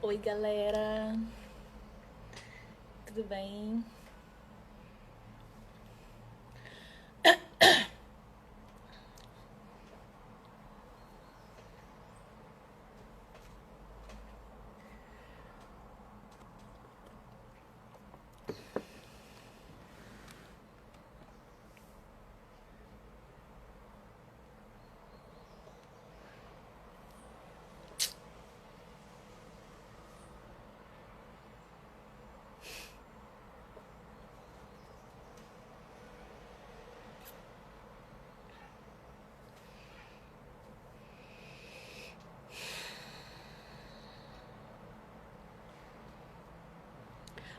Oi, galera. Tudo bem?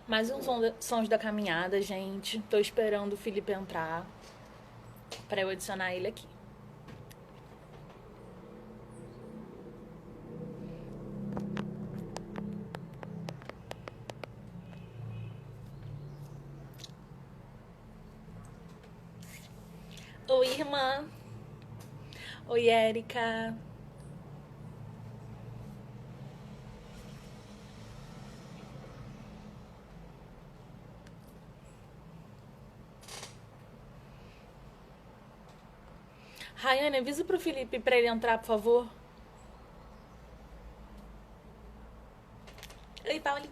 Mais um sons da caminhada, gente. Tô esperando o Felipe entrar pra eu adicionar ele aqui. Oi, irmã. Oi, Érica. Rayane, avisa pro Felipe pra ele entrar, por favor. Oi, Paulinha.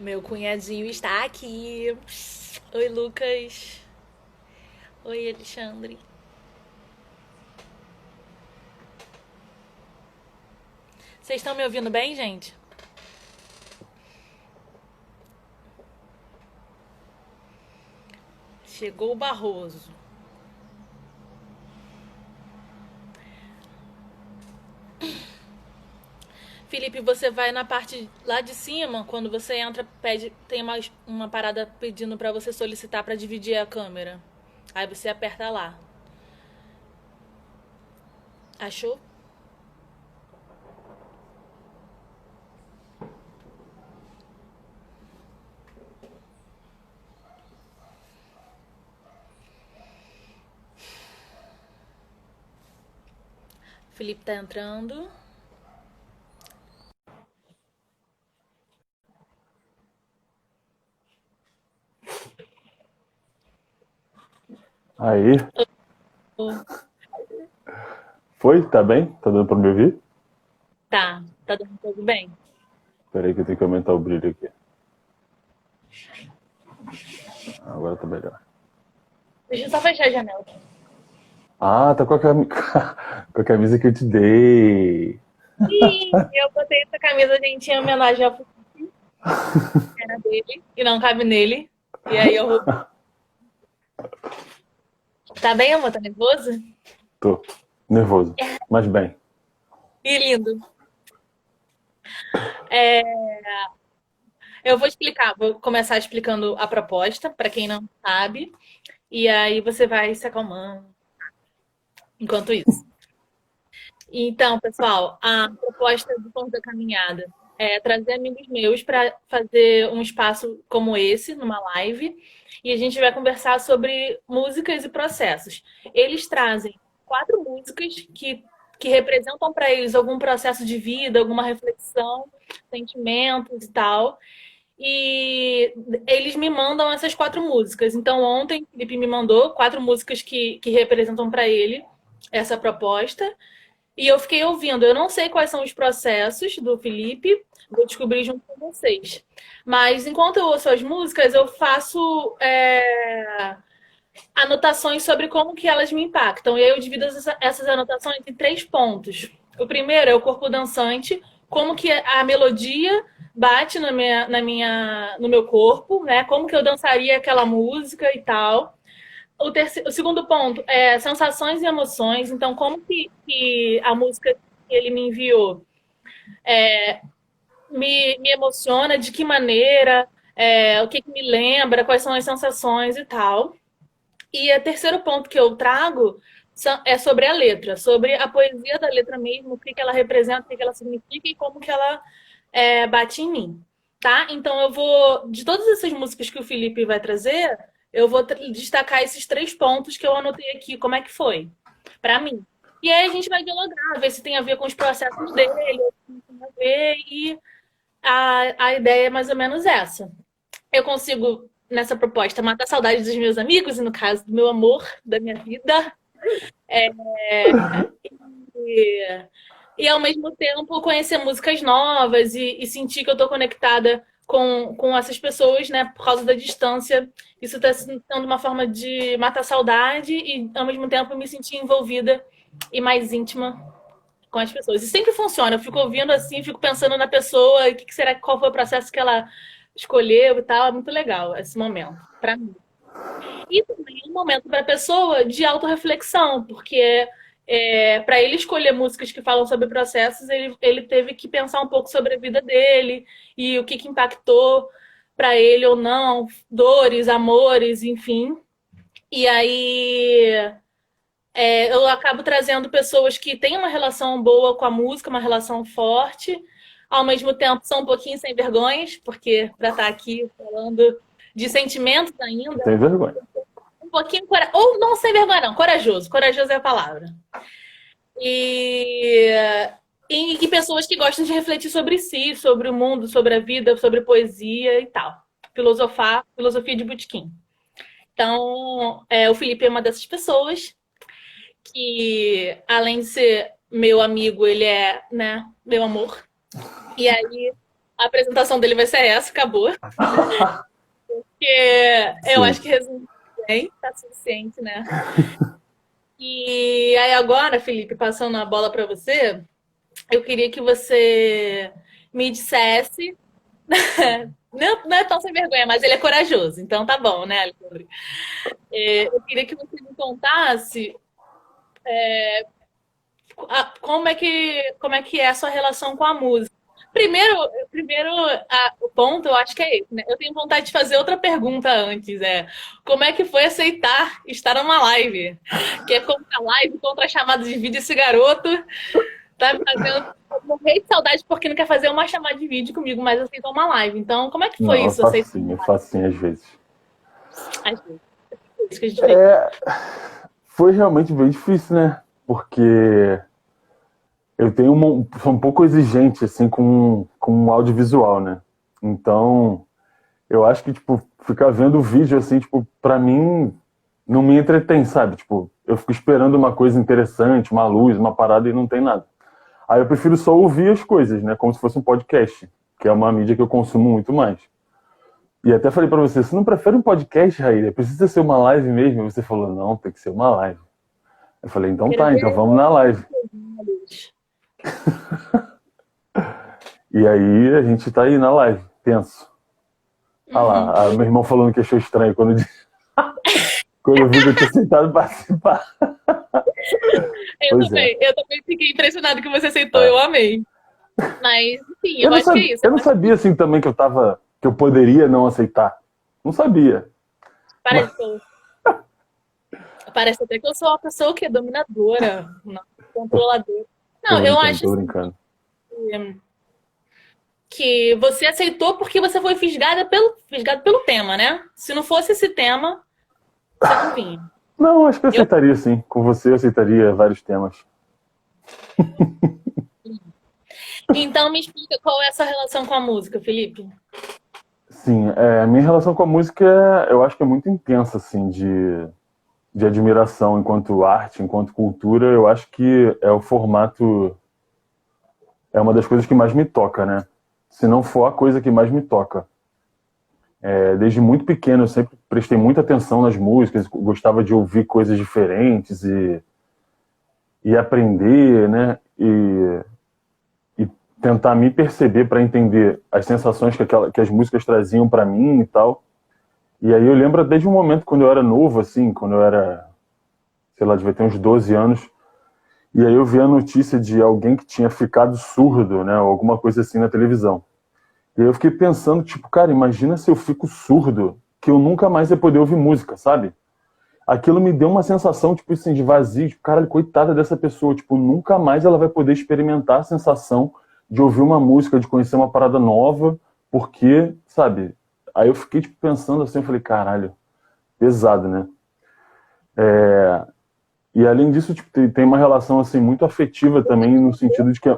Meu cunhadinho está aqui. Oi, Lucas. Oi, Alexandre. Vocês estão me ouvindo bem, gente? Chegou o Barroso. Felipe, você vai na parte lá de cima, quando você entra, pede, tem uma parada pedindo pra você solicitar pra dividir a câmera. Aí você aperta lá. Achou? Felipe tá entrando. Aí, Oh, foi? Tá bem? Tá dando pra me ouvir? tá dando tudo bem. Peraí que eu tenho que aumentar o brilho aqui. Agora tá melhor. Deixa eu só fechar a janela. Ah, tá com com a camisa que eu te dei. Ih, eu botei essa camisa, gente, em homenagem ao era dele, e não cabe nele. E aí eu roubei. Tá bem, amor? Tá nervoso? Tô nervoso, mas bem. Ih, lindo. É, eu vou explicar, vou começar explicando a proposta, pra quem não sabe. E aí você vai se acalmando enquanto isso. Então, pessoal, a proposta do Ponto da Caminhada é trazer amigos meus para fazer um espaço como esse, numa live, e a gente vai conversar sobre músicas e processos. Eles trazem 4 músicas que representam para eles algum processo de vida, alguma reflexão, sentimentos e tal. E eles me mandam essas 4 músicas. Então, ontem, o Felipe me mandou 4 músicas que representam para ele essa proposta. E eu fiquei ouvindo. Eu não sei quais são os processos do Felipe, vou descobrir junto com vocês. Mas enquanto eu ouço as músicas, eu faço anotações sobre como que elas me impactam. E aí eu divido essas anotações em 3 pontos. O primeiro é o corpo dançante, como que a melodia bate no meu corpo, né? Como que eu dançaria aquela música e tal. O segundo ponto é sensações e emoções. Então, como que a música que ele me enviou me emociona, de que maneira, o que me lembra, quais são as sensações e tal. E o terceiro ponto que eu trago é sobre a letra, sobre a poesia da letra mesmo, o que ela representa, o que ela significa e como que ela bate em mim. tá? Então eu vou, de todas essas músicas que o Felipe vai trazer, eu vou destacar esses 3 pontos que eu anotei aqui, como é que foi, pra mim. E aí a gente vai dialogar, ver se tem a ver com os processos dele, se não tem a ver, e a ideia é mais ou menos essa. Eu consigo, nessa proposta, matar a saudade dos meus amigos, e no caso do meu amor, da minha vida, e, e ao mesmo tempo conhecer músicas novas e sentir que eu tô conectada com essas pessoas, né, por causa da distância. Isso está sendo uma forma de matar a saudade e ao mesmo tempo me sentir envolvida e mais íntima com as pessoas. E sempre funciona. Eu fico ouvindo assim, fico pensando na pessoa, o que será, qual foi o processo que ela escolheu e tal. É muito legal esse momento para mim. E também é um momento para a pessoa de autorreflexão, porque para ele escolher músicas que falam sobre processos, ele teve que pensar um pouco sobre a vida dele e o que impactou para ele ou não, dores, amores, enfim. E aí eu acabo trazendo pessoas que têm uma relação boa com a música, uma relação forte, ao mesmo tempo são um pouquinho sem vergonhas, porque para estar aqui falando de sentimentos ainda. Tem vergonha. Um pouquinho, ou não sem vergonha, não, corajoso. Corajoso é a palavra. E pessoas que gostam de refletir sobre si, sobre o mundo, sobre a vida, sobre poesia e tal. Filosofia de botequim. Então, o Felipe é uma dessas pessoas que, além de ser meu amigo, ele é, né, meu amor. E aí, a apresentação dele vai ser essa, acabou. Porque eu acho que resume bem, tá suficiente, né? E aí agora, Felipe, passando a bola para você, eu queria que você me dissesse... Não é tão sem vergonha, mas ele é corajoso, então tá bom, né, Alexandre? Eu queria que você me contasse como é que é a sua relação com a música. Primeiro o ponto, eu acho que é esse, né? Eu tenho vontade de fazer outra pergunta antes, como é que foi aceitar estar numa live? Que é contra a live, contra a chamada de vídeo, esse garoto tá me fazendo morrer de saudade porque não quer fazer uma chamada de vídeo comigo, mas aceitou uma live. Então, como é que foi isso? É facinho às vezes. Às vezes. É isso que a gente fez. Foi realmente bem difícil, né? Porque eu sou um pouco exigente, assim, com o audiovisual, né? Então, eu acho que, tipo, ficar vendo o vídeo, assim, tipo, pra mim, não me entretém, sabe? Tipo, eu fico esperando uma coisa interessante, uma luz, uma parada e não tem nada. Aí eu prefiro só ouvir as coisas, né? Como se fosse um podcast, que é uma mídia que eu consumo muito mais. E até falei pra você não prefere um podcast, Raíra? Precisa ser uma live mesmo? E você falou, não, tem que ser uma live. Eu falei, então tá, então vamos na live. E aí a gente tá aí na live, tenso. Ah lá, meu irmão falando que achou estranho quando eu vi que eu tinha aceitado participar. Eu também fiquei impressionado que você aceitou, eu amei. Mas, enfim, eu acho que é isso. Eu não sabia assim também que eu poderia não aceitar. Não sabia. Parece até que eu sou uma pessoa que é dominadora, controladora. Não, eu acho tô brincando. Que você aceitou porque você foi fisgado pelo tema, né? Se não fosse esse tema, você não vinha. Não, acho que eu aceitaria sim. Com você eu aceitaria vários temas. Então me explica qual é essa relação com a música, Felipe. Sim, a minha relação com a música eu acho que é muito intensa, assim, de admiração enquanto arte, enquanto cultura. Eu acho que é o formato... É uma das coisas que mais me toca, né? Se não for a coisa que mais me toca. Desde muito pequeno eu sempre prestei muita atenção nas músicas, gostava de ouvir coisas diferentes e aprender, né? E tentar me perceber para entender as sensações que as músicas traziam para mim e tal. E aí eu lembro desde um momento quando eu era novo, assim, quando eu era, sei lá, devia ter uns 12 anos, e aí eu vi a notícia de alguém que tinha ficado surdo, né? Ou alguma coisa assim na televisão. E aí eu fiquei pensando, tipo, cara, imagina se eu fico surdo, que eu nunca mais ia poder ouvir música, sabe? Aquilo me deu uma sensação, tipo assim, de vazio, tipo, cara, coitada dessa pessoa, tipo, nunca mais ela vai poder experimentar a sensação de ouvir uma música, de conhecer uma parada nova, porque, sabe? Aí eu fiquei tipo, pensando assim, eu falei, caralho, pesado, né? E além disso, tipo, tem uma relação assim muito afetiva também, no sentido de que...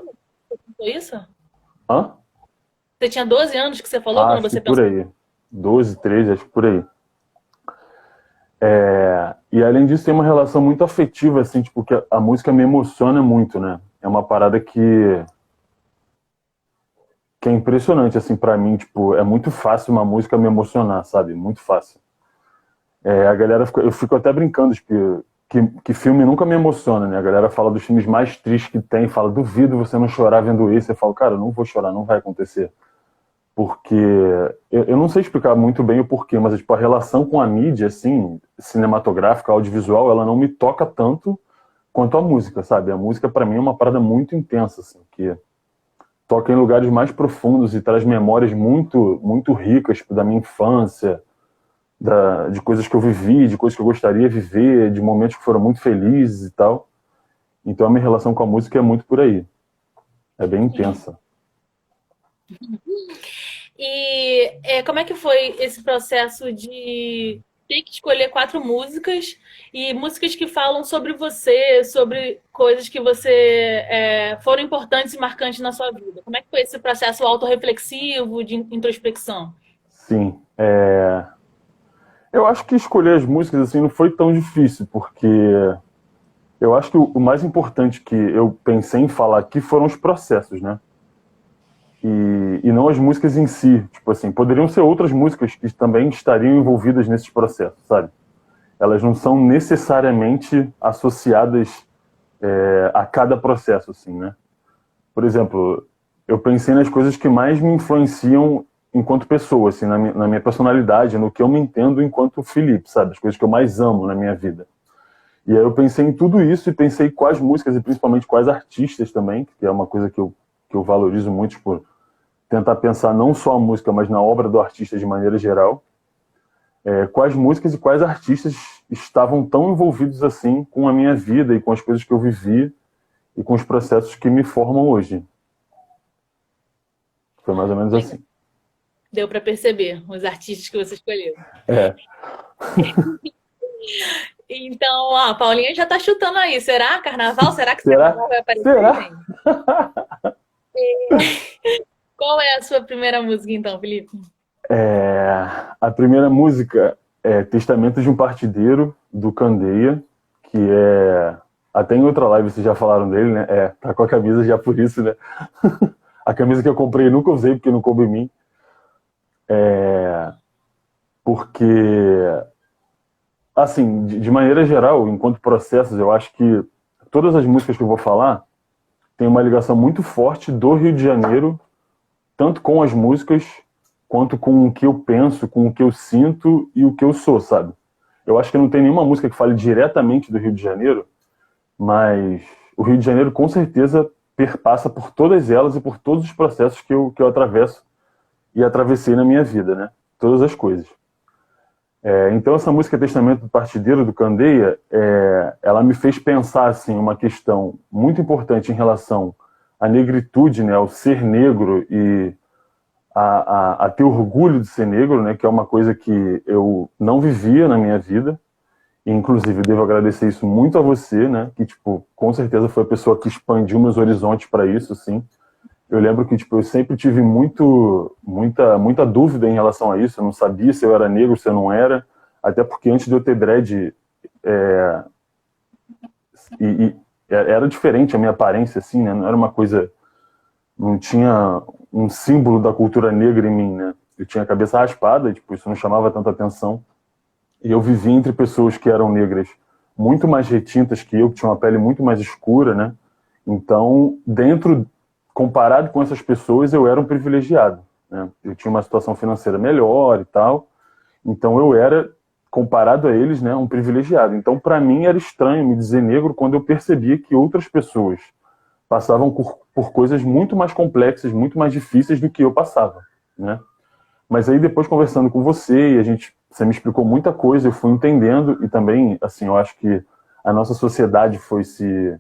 Foi isso? Hã? Você tinha 12 anos que você falou Ah, quando acho que você por pensou? aí. 12, 13, acho que por aí. E além disso, tem uma relação muito afetiva, assim, tipo, que a música me emociona muito, né? É uma parada que é impressionante, assim, pra mim, tipo, é muito fácil uma música me emocionar, sabe? Muito fácil. A galera, eu fico até brincando, tipo, que filme nunca me emociona, né? A galera fala dos filmes mais tristes que tem, fala, duvido você não chorar vendo esse. Eu falo, cara, eu não vou chorar, não vai acontecer. Porque eu não sei explicar muito bem o porquê, mas tipo, a relação com a mídia, assim, cinematográfica, audiovisual, ela não me toca tanto quanto a música, sabe? A música, pra mim, é uma parada muito intensa, assim, que toca em lugares mais profundos e traz memórias muito, muito ricas, tipo, da minha infância, de coisas que eu vivi, de coisas que eu gostaria de viver, de momentos que foram muito felizes e tal. Então a minha relação com a música é muito por aí. É bem intensa. E como é que foi esse processo de ter que escolher 4 músicas e músicas que falam sobre você, sobre coisas que você foram importantes e marcantes na sua vida? Como é que foi esse processo autorreflexivo de introspecção? Sim. Eu acho que escolher as músicas assim não foi tão difícil, porque eu acho que o mais importante que eu pensei em falar aqui foram os processos, né? E não as músicas em si. Tipo assim, poderiam ser outras músicas que também estariam envolvidas nesses processos, sabe? Elas não são necessariamente associadas a cada processo, assim, né? Por exemplo, eu pensei nas coisas que mais me influenciam enquanto pessoa, assim, na minha personalidade, no que eu me entendo enquanto Felipe, sabe? As coisas que eu mais amo na minha vida. E aí eu pensei em tudo isso e pensei quais músicas e principalmente quais artistas também, que é uma coisa que eu valorizo muito, por tentar pensar não só a música, mas na obra do artista de maneira geral. Quais músicas e quais artistas estavam tão envolvidos assim com a minha vida e com as coisas que eu vivi e com os processos que me formam hoje. Foi mais ou menos assim. Deu para perceber os artistas que você escolheu. É. Então, ó, a Paulinha já tá chutando aí. Será carnaval? Será que Será? carnaval vai aparecer, Será? gente? Qual é a sua primeira música, então, Felipe? A primeira música é Testamento de um Partideiro, do Candeia, que é... Até em outra live vocês já falaram dele, né? Tá com a camisa já por isso, né? A camisa que eu comprei nunca usei porque não coube em mim. Porque, assim, de maneira geral, enquanto processos, eu acho que todas as músicas que eu vou falar têm uma ligação muito forte do Rio de Janeiro, tanto com as músicas, quanto com o que eu penso, com o que eu sinto e o que eu sou, sabe? Eu acho que não tem nenhuma música que fale diretamente do Rio de Janeiro, mas o Rio de Janeiro com certeza perpassa por todas elas e por todos os processos que eu atravesso e atravessei na minha vida, né? Todas as coisas. Então essa música Testamento do Partideiro, do Candeia, ela me fez pensar assim, uma questão muito importante em relação à negritude, né, ao ser negro e a ter orgulho de ser negro, né, que é uma coisa que eu não vivia na minha vida. E, inclusive, eu devo agradecer isso muito a você, né, que, tipo, com certeza foi a pessoa que expandiu meus horizontes para isso, assim. Eu lembro que, tipo, eu sempre tive muita dúvida em relação a isso. Eu não sabia se eu era negro, se eu não era. Até porque antes de eu ter dread, era diferente a minha aparência, assim, né? Não era uma coisa... Não tinha um símbolo da cultura negra em mim, né? Eu tinha a cabeça raspada, e, tipo, isso não chamava tanta atenção. E eu vivi entre pessoas que eram negras muito mais retintas que eu, que tinham uma pele muito mais escura, né? Então, comparado com essas pessoas, eu era um privilegiado, né? Eu tinha uma situação financeira melhor e tal, então eu era, comparado a eles, né, um privilegiado. Então, para mim, era estranho me dizer negro quando eu percebia que outras pessoas passavam por coisas muito mais complexas, muito mais difíceis do que eu passava, né? Mas aí, depois, conversando com você, você me explicou muita coisa, eu fui entendendo, e também, assim, eu acho que a nossa sociedade foi se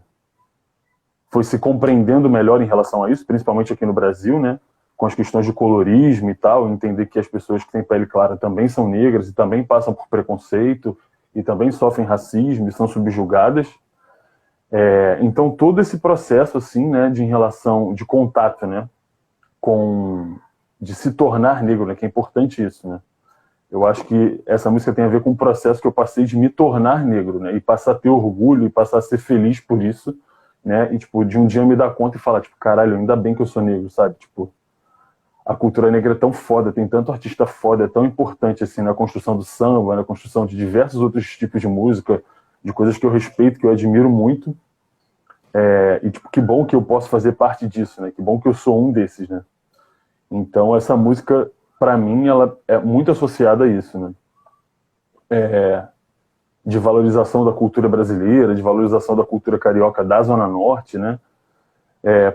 compreendendo melhor em relação a isso, principalmente aqui no Brasil, né? com as questões de colorismo e tal, entender que as pessoas que têm pele clara também são negras e também passam por preconceito e também sofrem racismo e são subjugadas. Então todo esse processo assim, né, de em relação de contato, né, de se tornar negro, né, que é importante isso, né? Eu acho que essa música tem a ver com o processo que eu passei de me tornar negro, né, e passar a ter orgulho e passar a ser feliz por isso, né, e tipo de um dia me dar conta e falar tipo, caralho, ainda bem que eu sou negro, sabe? Tipo, a cultura negra é tão foda, tem tanto artista foda, é tão importante assim na construção do samba, na construção de diversos outros tipos de música, de coisas que eu respeito, que eu admiro muito. E tipo, que bom que eu posso fazer parte disso, né? Que bom que eu sou um desses, né? Então essa música, para mim, ela é muito associada a isso, né? De valorização da cultura brasileira, de valorização da cultura carioca da Zona Norte, né?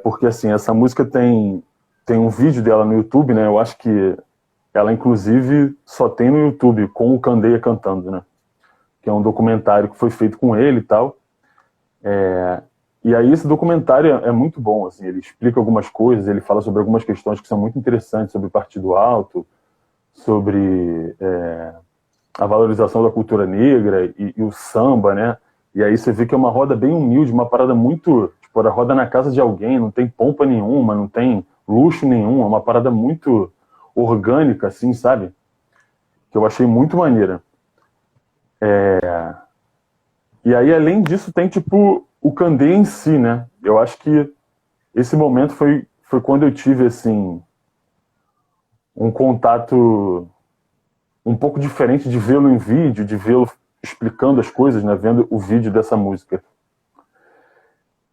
Porque assim, essa música tem um vídeo dela no YouTube, né? Eu acho que ela, inclusive, só tem no YouTube, com o Candeia cantando, né? Que é um documentário que foi feito com ele e tal. E aí esse documentário é muito bom, assim, ele explica algumas coisas, ele fala sobre algumas questões que são muito interessantes, sobre o Partido Alto, sobre a valorização da cultura negra e o samba, né? E aí você vê que é uma roda bem humilde, uma parada muito... Tipo, a roda na casa de alguém, não tem pompa nenhuma, não tem luxo nenhum, é uma parada muito orgânica, assim, sabe? Que eu achei muito maneira. E aí, além disso, tem, tipo, o Candeia em si, né? Eu acho que esse momento foi quando eu tive, assim, um contato um pouco diferente de vê-lo em vídeo, de vê-lo explicando as coisas, né? Vendo o vídeo dessa música.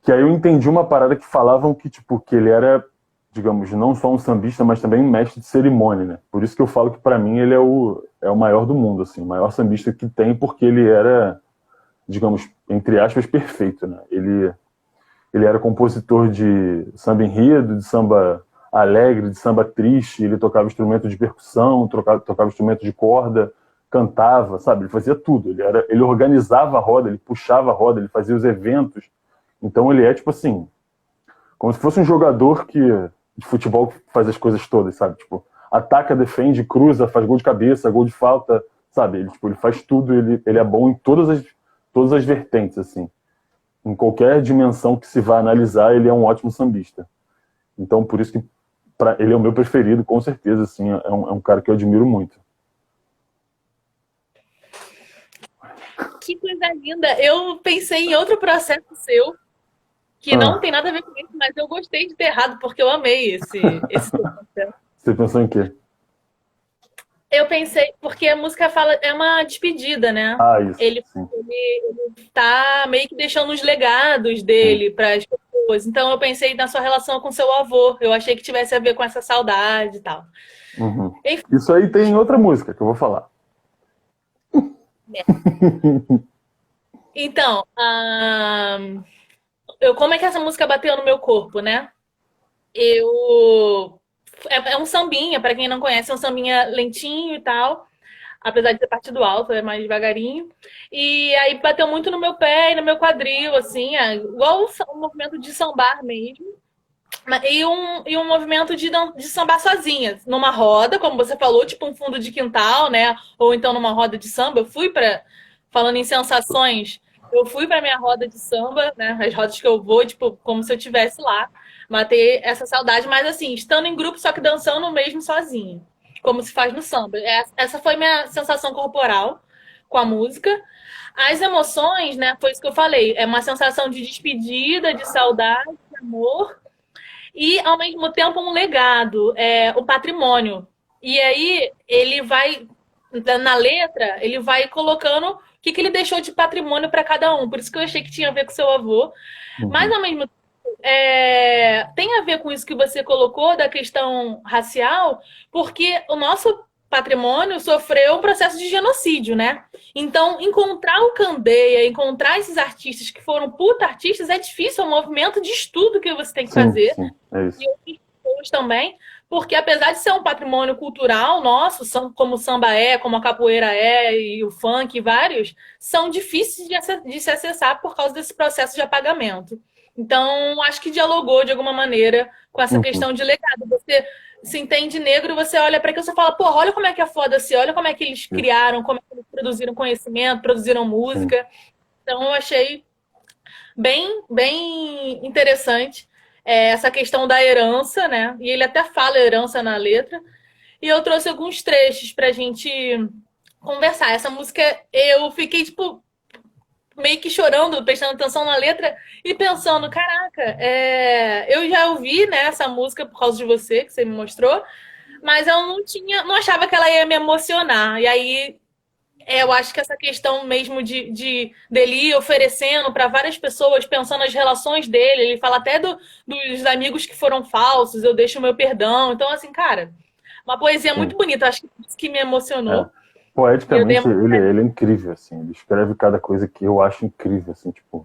Que aí eu entendi uma parada que falavam que, tipo, que ele era, digamos, não só um sambista, mas também um mestre de cerimônia, né? Por isso que eu falo que, para mim, ele é o maior do mundo, assim, o maior sambista que tem, porque ele era, digamos, entre aspas, perfeito, né? Ele era compositor de samba enredo, de samba alegre, de samba triste, ele tocava instrumento de percussão, tocava instrumento de corda, cantava, sabe? Ele fazia tudo. Ele organizava a roda, ele puxava a roda, ele fazia os eventos. Então ele é, tipo assim, como se fosse um jogador de futebol que faz as coisas todas, sabe? Tipo, ataca, defende, cruza, faz gol de cabeça, gol de falta, sabe? Ele faz tudo, ele é bom em todas as vertentes, assim. Em qualquer dimensão que se vá analisar, ele é um ótimo sambista. Então, por isso que ele é o meu preferido, com certeza, assim, é um cara que eu admiro muito. Que coisa linda! Eu pensei em outro processo seu, que não tem nada a ver com isso, mas eu gostei de ter errado, porque eu amei esse processo. Você pensou em quê? Eu pensei, porque a música fala, é uma despedida, né? Isso. Ele tá meio que deixando os legados dele para as pessoas. Então eu pensei na sua relação com seu avô. Eu achei que tivesse a ver com essa saudade e tal. Uhum. Isso aí tem outra música que eu vou falar. Então, como é que essa música bateu no meu corpo, né? É um sambinha, para quem não conhece, é um sambinha lentinho e tal. Apesar de ser partido alto, é mais devagarinho. E aí bateu muito no meu pé e no meu quadril, assim, igual um movimento de sambar mesmo. E um movimento de sambar sozinha, numa roda, como você falou, tipo um fundo de quintal, né? Ou então numa roda de samba. Falando em sensações, eu fui para minha roda de samba, né? As rodas que eu vou, tipo, como se eu estivesse lá. Matei essa saudade, mas assim, estando em grupo, só que dançando mesmo sozinho, como se faz no samba. Essa foi minha sensação corporal com a música. As emoções, né? Foi isso que eu falei. É uma sensação de despedida, de saudade, de amor. E, ao mesmo tempo, um legado, o patrimônio. E aí, ele vai, na letra, ele vai colocando o que ele deixou de patrimônio para cada um. Por isso que eu achei que tinha a ver com seu avô. Mas, ao mesmo tempo, tem a ver com isso que você colocou, da questão racial, porque o nosso patrimônio sofreu um processo de genocídio, né? Então, encontrar o Candeia, encontrar esses artistas que foram puta artistas, é difícil, é um movimento de estudo que você tem que fazer. Sim, é isso. E outras pessoas também, porque apesar de ser um patrimônio cultural nosso, como o samba como a capoeira e o funk, e vários, são difíceis de se acessar por causa desse processo de apagamento. Então, acho que dialogou de alguma maneira com essa questão de legado. Você se entende negro, você olha para aquilo e você fala, porra, olha como é que é foda, assim, olha como é que eles Isso. criaram, como é que eles produziram conhecimento, produziram Sim. música. Então eu achei bem interessante essa questão da herança, né? E ele até fala herança na letra. E eu trouxe alguns trechos pra gente conversar. Essa música, eu fiquei, tipo, meio que chorando, prestando atenção na letra e pensando, caraca, eu já ouvi, né, essa música por causa de você, que você me mostrou, mas eu não achava que ela ia me emocionar. E aí eu acho que essa questão mesmo de dele ir oferecendo para várias pessoas, pensando nas relações dele, ele fala até dos amigos que foram falsos, eu deixo o meu perdão. Então, assim, cara, uma poesia Sim. muito bonita, acho que isso que me É. emocionou. E eu dei Poeticamente, uma... ele é incrível, assim. Ele escreve cada coisa que eu acho incrível, assim, tipo...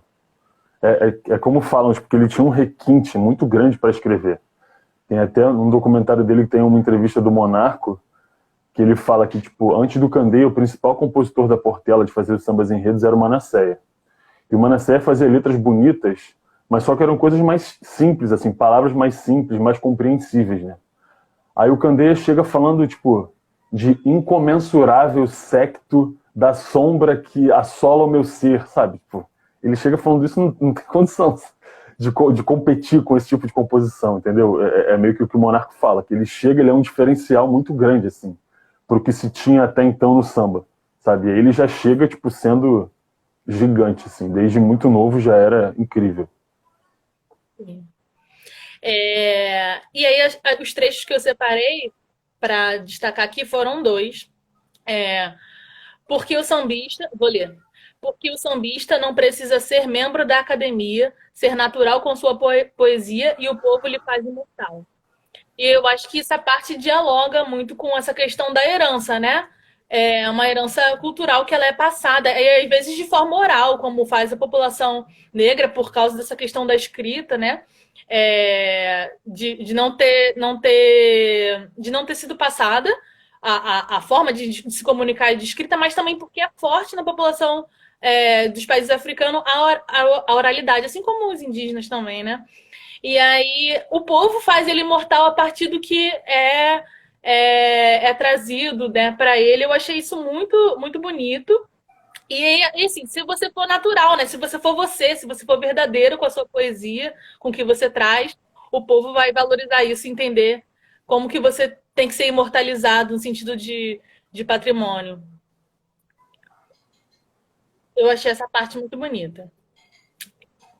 É como falam, tipo, que ele tinha um requinte muito grande para escrever. Tem até um documentário dele que tem uma entrevista do Monarco, que ele fala que, tipo, antes do Candeia, o principal compositor da Portela de fazer os sambas enredos era o Manasséia. E o Manasséia fazia letras bonitas, mas só que eram coisas mais simples, assim, palavras mais simples, mais compreensíveis, né? Aí o Candeia chega falando, tipo, de incomensurável secto da sombra que assola o meu ser, sabe? Tipo, ele chega falando isso, não tem condição de competir com esse tipo de composição, entendeu? É meio que o Monarco fala, que ele chega, ele é um diferencial muito grande, assim, pro que se tinha até então no samba, sabe? E aí ele já chega, tipo, sendo gigante, assim, desde muito novo já era incrível. E aí, os trechos que eu separei para destacar aqui foram dois. É, porque o sambista, vou ler. Porque o sambista não precisa ser membro da academia, ser natural com sua poesia e o povo lhe faz imortal. E eu acho que essa parte dialoga muito com essa questão da herança, né? É uma herança cultural que ela é passada, e às vezes de forma oral, como faz a população negra por causa dessa questão da escrita, né? De não ter sido passada a forma de se comunicar e de escrita, mas também porque é forte na população dos países africanos a oralidade, assim como os indígenas também, né? E aí o povo faz ele imortal a partir do que é trazido, né, para ele. Eu achei isso muito bonito. E assim, se você for natural, né? Se você for você, se você for verdadeiro com a sua poesia, com o que você traz, o povo vai valorizar isso, entender como que você tem que ser imortalizado no sentido de patrimônio. Eu achei essa parte muito bonita.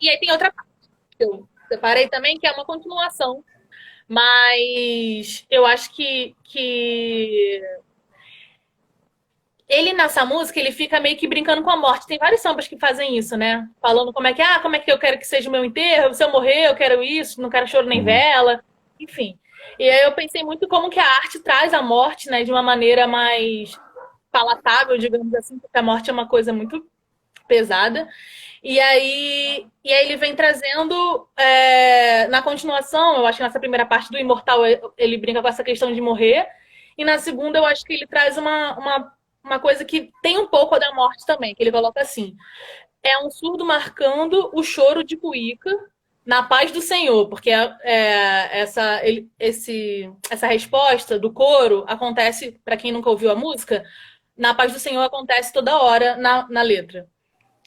E aí tem outra parte que eu separei também, que é uma continuação. Mas eu acho que ele nessa música, ele fica meio que brincando com a morte. Tem vários sambas que fazem isso, né? Falando como é que eu quero que seja o meu enterro, se eu morrer, eu quero isso, não quero choro nem Uhum. vela, enfim. E aí eu pensei muito como que a arte traz a morte, né, de uma maneira mais palatável, digamos assim, porque a morte é uma coisa muito pesada. E aí ele vem trazendo, na continuação, eu acho que nessa primeira parte do Imortal ele brinca com essa questão de morrer, e na segunda eu acho que ele traz uma coisa que tem um pouco da morte também, que ele coloca assim, é um surdo marcando o choro de Cuíca na paz do Senhor, porque essa resposta do coro acontece, para quem nunca ouviu a música, na paz do Senhor acontece toda hora na letra.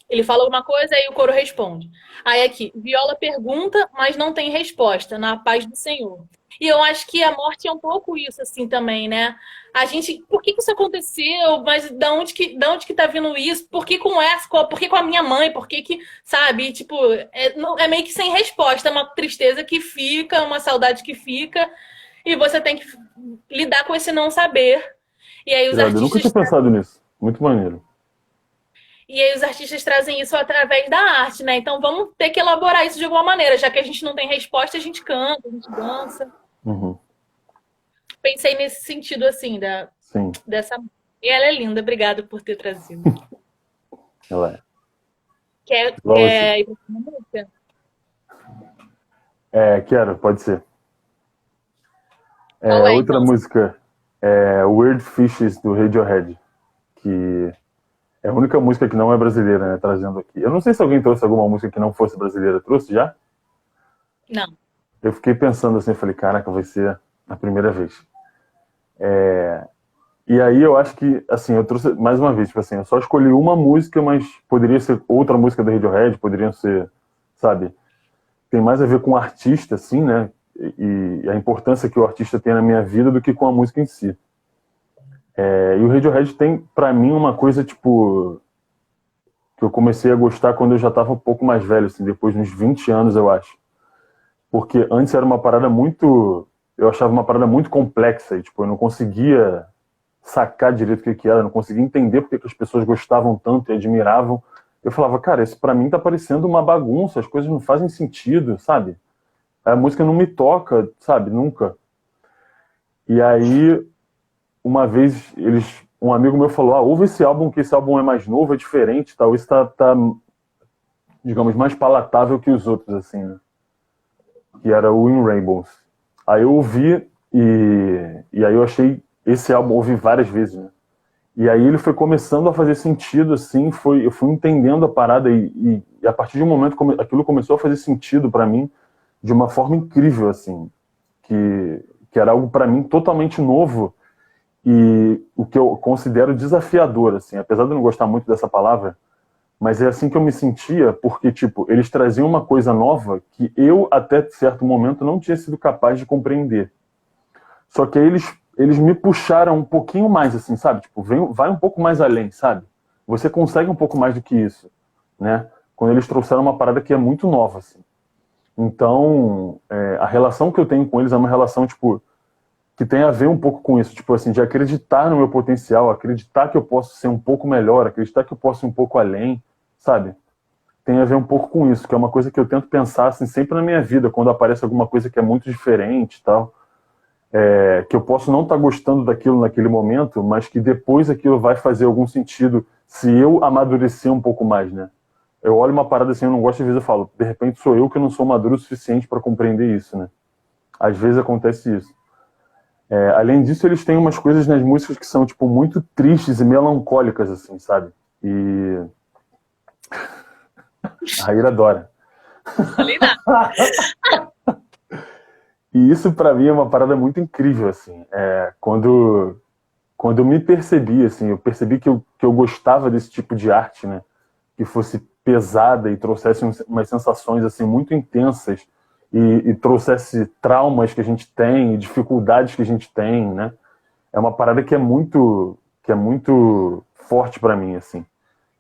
Ele fala alguma coisa, aí o coro responde. Aí aqui, Viola pergunta, mas não tem resposta, na paz do Senhor. E eu acho que a morte é um pouco isso, assim, também, né? A gente, por que isso aconteceu? Mas da onde que tá vindo isso? Por que com essa? Por que com a minha mãe? Por que, sabe? Tipo, é meio que sem resposta, é uma tristeza que fica, uma saudade que fica, e você tem que lidar com esse não saber. E aí os Irado, eu nunca artistas tinha pensado nisso. Muito maneiro. E aí os artistas trazem isso através da arte, né? Então vamos ter que elaborar isso de alguma maneira, já que a gente não tem resposta, a gente canta, a gente dança. Uhum. Pensei nesse sentido, assim, Sim, dessa. E ela é linda, obrigada por ter trazido. ela é. Igual você. Quer ir pra música? Quero, pode ser. Qual é, Outra então? música é Weird Fishes, do Radiohead, que é a única música que não é brasileira, né, trazendo aqui. Eu não sei se alguém trouxe alguma música que não fosse brasileira. Trouxe já? Não. Eu fiquei pensando assim, falei, caraca, vai ser... a primeira vez. E aí eu acho que, assim, eu trouxe, mais uma vez, tipo assim, eu só escolhi uma música, mas poderia ser outra música da Radiohead, poderiam ser, sabe, tem mais a ver com o artista, assim, né, e a importância que o artista tem na minha vida do que com a música em si. E o Radiohead tem, pra mim, uma coisa, tipo, que eu comecei a gostar quando eu já tava um pouco mais velho, assim, depois de uns 20 anos, eu acho. Porque antes era uma parada muito, eu achava uma parada muito complexa, e, tipo, eu não conseguia sacar direito o que era, não conseguia entender porque que as pessoas gostavam tanto e admiravam. Eu falava, cara, isso pra mim tá parecendo uma bagunça, as coisas não fazem sentido, sabe? A música não me toca, sabe? Nunca. E aí, uma vez, um amigo meu falou, ouve esse álbum, que esse álbum é mais novo, é diferente, tal, isso tá, digamos, mais palatável que os outros, assim, né? Que era o In Rainbows. Aí eu ouvi e aí eu achei esse álbum, ouvi várias vezes, né? E aí ele foi começando a fazer sentido, assim, eu fui entendendo a parada e a partir de um momento aquilo começou a fazer sentido para mim de uma forma incrível, assim, que era algo para mim totalmente novo e o que eu considero desafiador, assim, apesar de eu não gostar muito dessa palavra, mas é assim que eu me sentia, porque, tipo, eles traziam uma coisa nova que eu, até certo momento, não tinha sido capaz de compreender. Só que aí eles me puxaram um pouquinho mais, assim, sabe? Tipo, vai um pouco mais além, sabe? Você consegue um pouco mais do que isso, né? Quando eles trouxeram uma parada que é muito nova, assim. Então, a relação que eu tenho com eles é uma relação, tipo, que tem a ver um pouco com isso, tipo assim, de acreditar no meu potencial, acreditar que eu posso ser um pouco melhor, acreditar que eu posso ir um pouco além, sabe? Tem a ver um pouco com isso, que é uma coisa que eu tento pensar, assim, sempre na minha vida, quando aparece alguma coisa que é muito diferente e tal. Que eu posso não estar gostando daquilo naquele momento, mas que depois aquilo vai fazer algum sentido se eu amadurecer um pouco mais, né? Eu olho uma parada assim, eu não gosto, às vezes eu falo, de repente sou eu que não sou maduro o suficiente para compreender isso, né? Às vezes acontece isso. Além disso, eles têm umas coisas nas músicas que são, tipo, muito tristes e melancólicas, assim, sabe? E a Raíra adora. Falei nada. E isso para mim é uma parada muito incrível, assim. Quando eu me percebi, assim, eu percebi que eu gostava desse tipo de arte, né? Que fosse pesada e trouxesse umas sensações, assim, muito intensas e trouxesse traumas que a gente tem, dificuldades que a gente tem, né? É uma parada que é muito forte para mim, assim.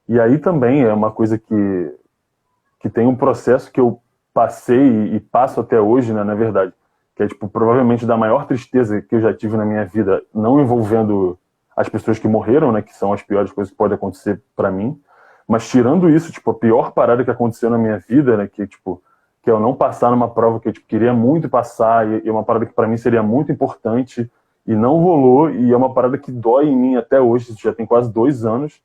E aí também é uma coisa que tem um processo que eu passei e passo até hoje, né, na verdade, que é, tipo, provavelmente da maior tristeza que eu já tive na minha vida, não envolvendo as pessoas que morreram, né, que são as piores coisas que podem acontecer para mim, mas tirando isso, tipo, a pior parada que aconteceu na minha vida, né, que, tipo, que é eu não passar numa prova que eu, tipo, queria muito passar, e é uma parada que para mim seria muito importante, e não rolou, e é uma parada que dói em mim até hoje, isso já tem quase 2 anos,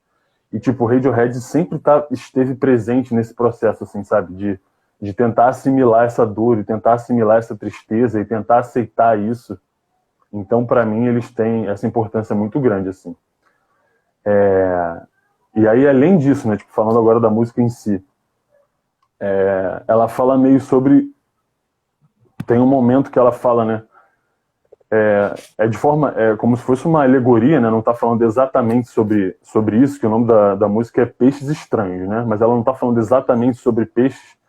e, tipo, o Radiohead sempre esteve presente nesse processo, assim, sabe? De tentar assimilar essa dor, e tentar assimilar essa tristeza, e tentar aceitar isso. Então, para mim, eles têm essa importância muito grande, assim. E aí, além disso, né? Tipo, falando agora da música em si, ela fala meio sobre... Tem um momento que ela fala, né? De forma, como se fosse uma alegoria, né? Não está falando exatamente sobre isso, que o nome da música é Peixes Estranhos, né? Mas ela não está falando exatamente sobre peixes,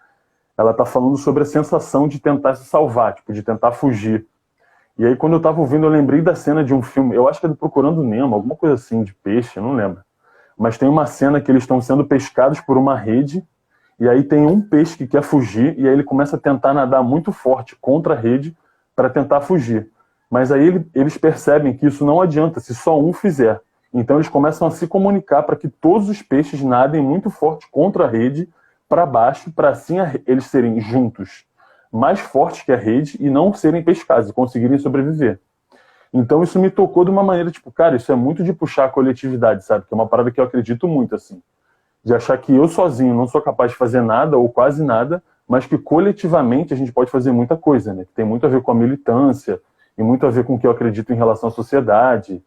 ela está falando sobre a sensação de tentar se salvar, tipo, de tentar fugir. E aí, quando eu estava ouvindo, eu lembrei da cena de um filme, eu acho que é do Procurando Nemo, alguma coisa assim, de peixe, eu não lembro. Mas tem uma cena que eles estão sendo pescados por uma rede, e aí tem um peixe que quer fugir, e aí ele começa a tentar nadar muito forte contra a rede para tentar fugir. Mas aí eles percebem que isso não adianta se só um fizer. Então eles começam a se comunicar para que todos os peixes nadem muito forte contra a rede, para baixo, para assim eles serem juntos mais fortes que a rede e não serem pescados e conseguirem sobreviver. Então isso me tocou de uma maneira, tipo, cara, isso é muito de puxar a coletividade, sabe? Que é uma parada que eu acredito muito, assim. De achar que eu sozinho não sou capaz de fazer nada ou quase nada, mas que coletivamente a gente pode fazer muita coisa, né? Que tem muito a ver com a militância e muito a ver com o que eu acredito em relação à sociedade,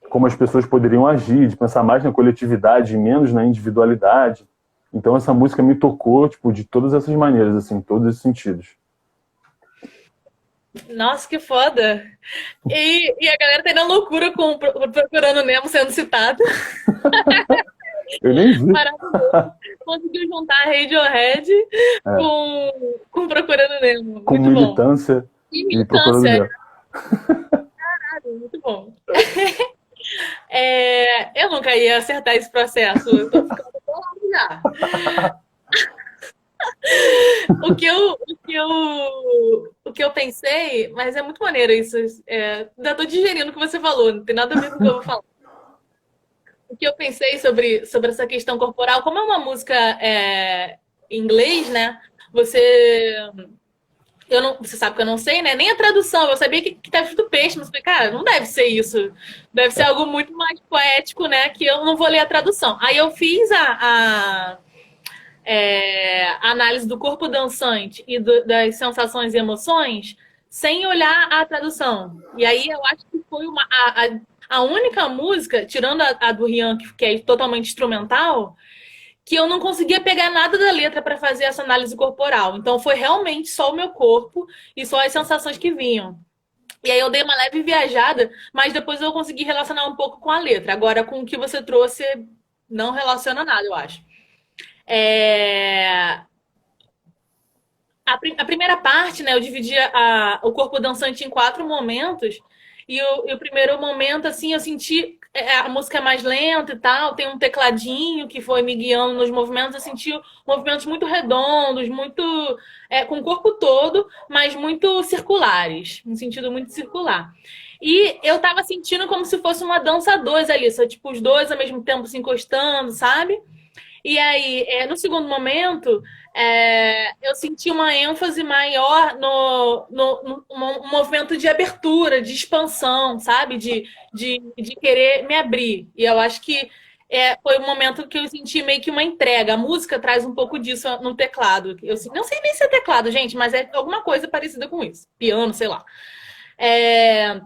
como as pessoas poderiam agir, de pensar mais na coletividade e menos na individualidade. Então essa música me tocou, tipo, de todas essas maneiras, assim, em todos esses sentidos. Nossa, que foda! E a galera tá indo à loucura com Procurando Nemo sendo citado. Eu nem vi. Maravilhoso. Conseguiu juntar Radiohead É, com Procurando Nemo. com Muito bom. militância E e procurando militância, Nemo. muito bom. Eu nunca ia acertar esse processo. Eu tô ficando bolado já. O que eu pensei, mas é muito maneiro isso. Ainda tô digerindo o que você falou, não tem nada a ver com o que eu vou falar. O que eu pensei sobre essa questão corporal, como é uma música em inglês, né? Você. Você sabe que eu não sei, né? Nem a tradução. Eu sabia que tá escrito peixe, mas falei, cara, não deve ser isso. Deve ser algo muito mais poético, né? Que eu não vou ler a tradução. Aí eu fiz a análise do corpo dançante e das sensações e emoções sem olhar a tradução. E aí eu acho que foi a única música, tirando a do Rian, que é totalmente instrumental, que eu não conseguia pegar nada da letra para fazer essa análise corporal. Então foi realmente só o meu corpo e só as sensações que vinham. E aí eu dei uma leve viajada, mas depois eu consegui relacionar um pouco com a letra. Agora, com o que você trouxe, não relaciona nada, eu acho. É... A primeira parte, né, eu dividia o corpo dançante em 4 momentos. E o primeiro momento, assim, eu senti a música é mais lenta e tal, tem um tecladinho que foi me guiando nos movimentos. Eu senti movimentos muito redondos, muito com o corpo todo, mas muito circulares, um sentido muito circular. E eu tava sentindo como se fosse uma dança a dois ali, só, tipo, os dois ao mesmo tempo se encostando, sabe? E aí, no segundo momento, eu senti uma ênfase maior no movimento de abertura, de expansão, sabe? De querer me abrir. E eu acho que foi o momento que eu senti meio que uma entrega. A música traz um pouco disso no teclado. Eu não sei nem se é teclado, gente, mas é alguma coisa parecida com isso. Piano, sei lá. É,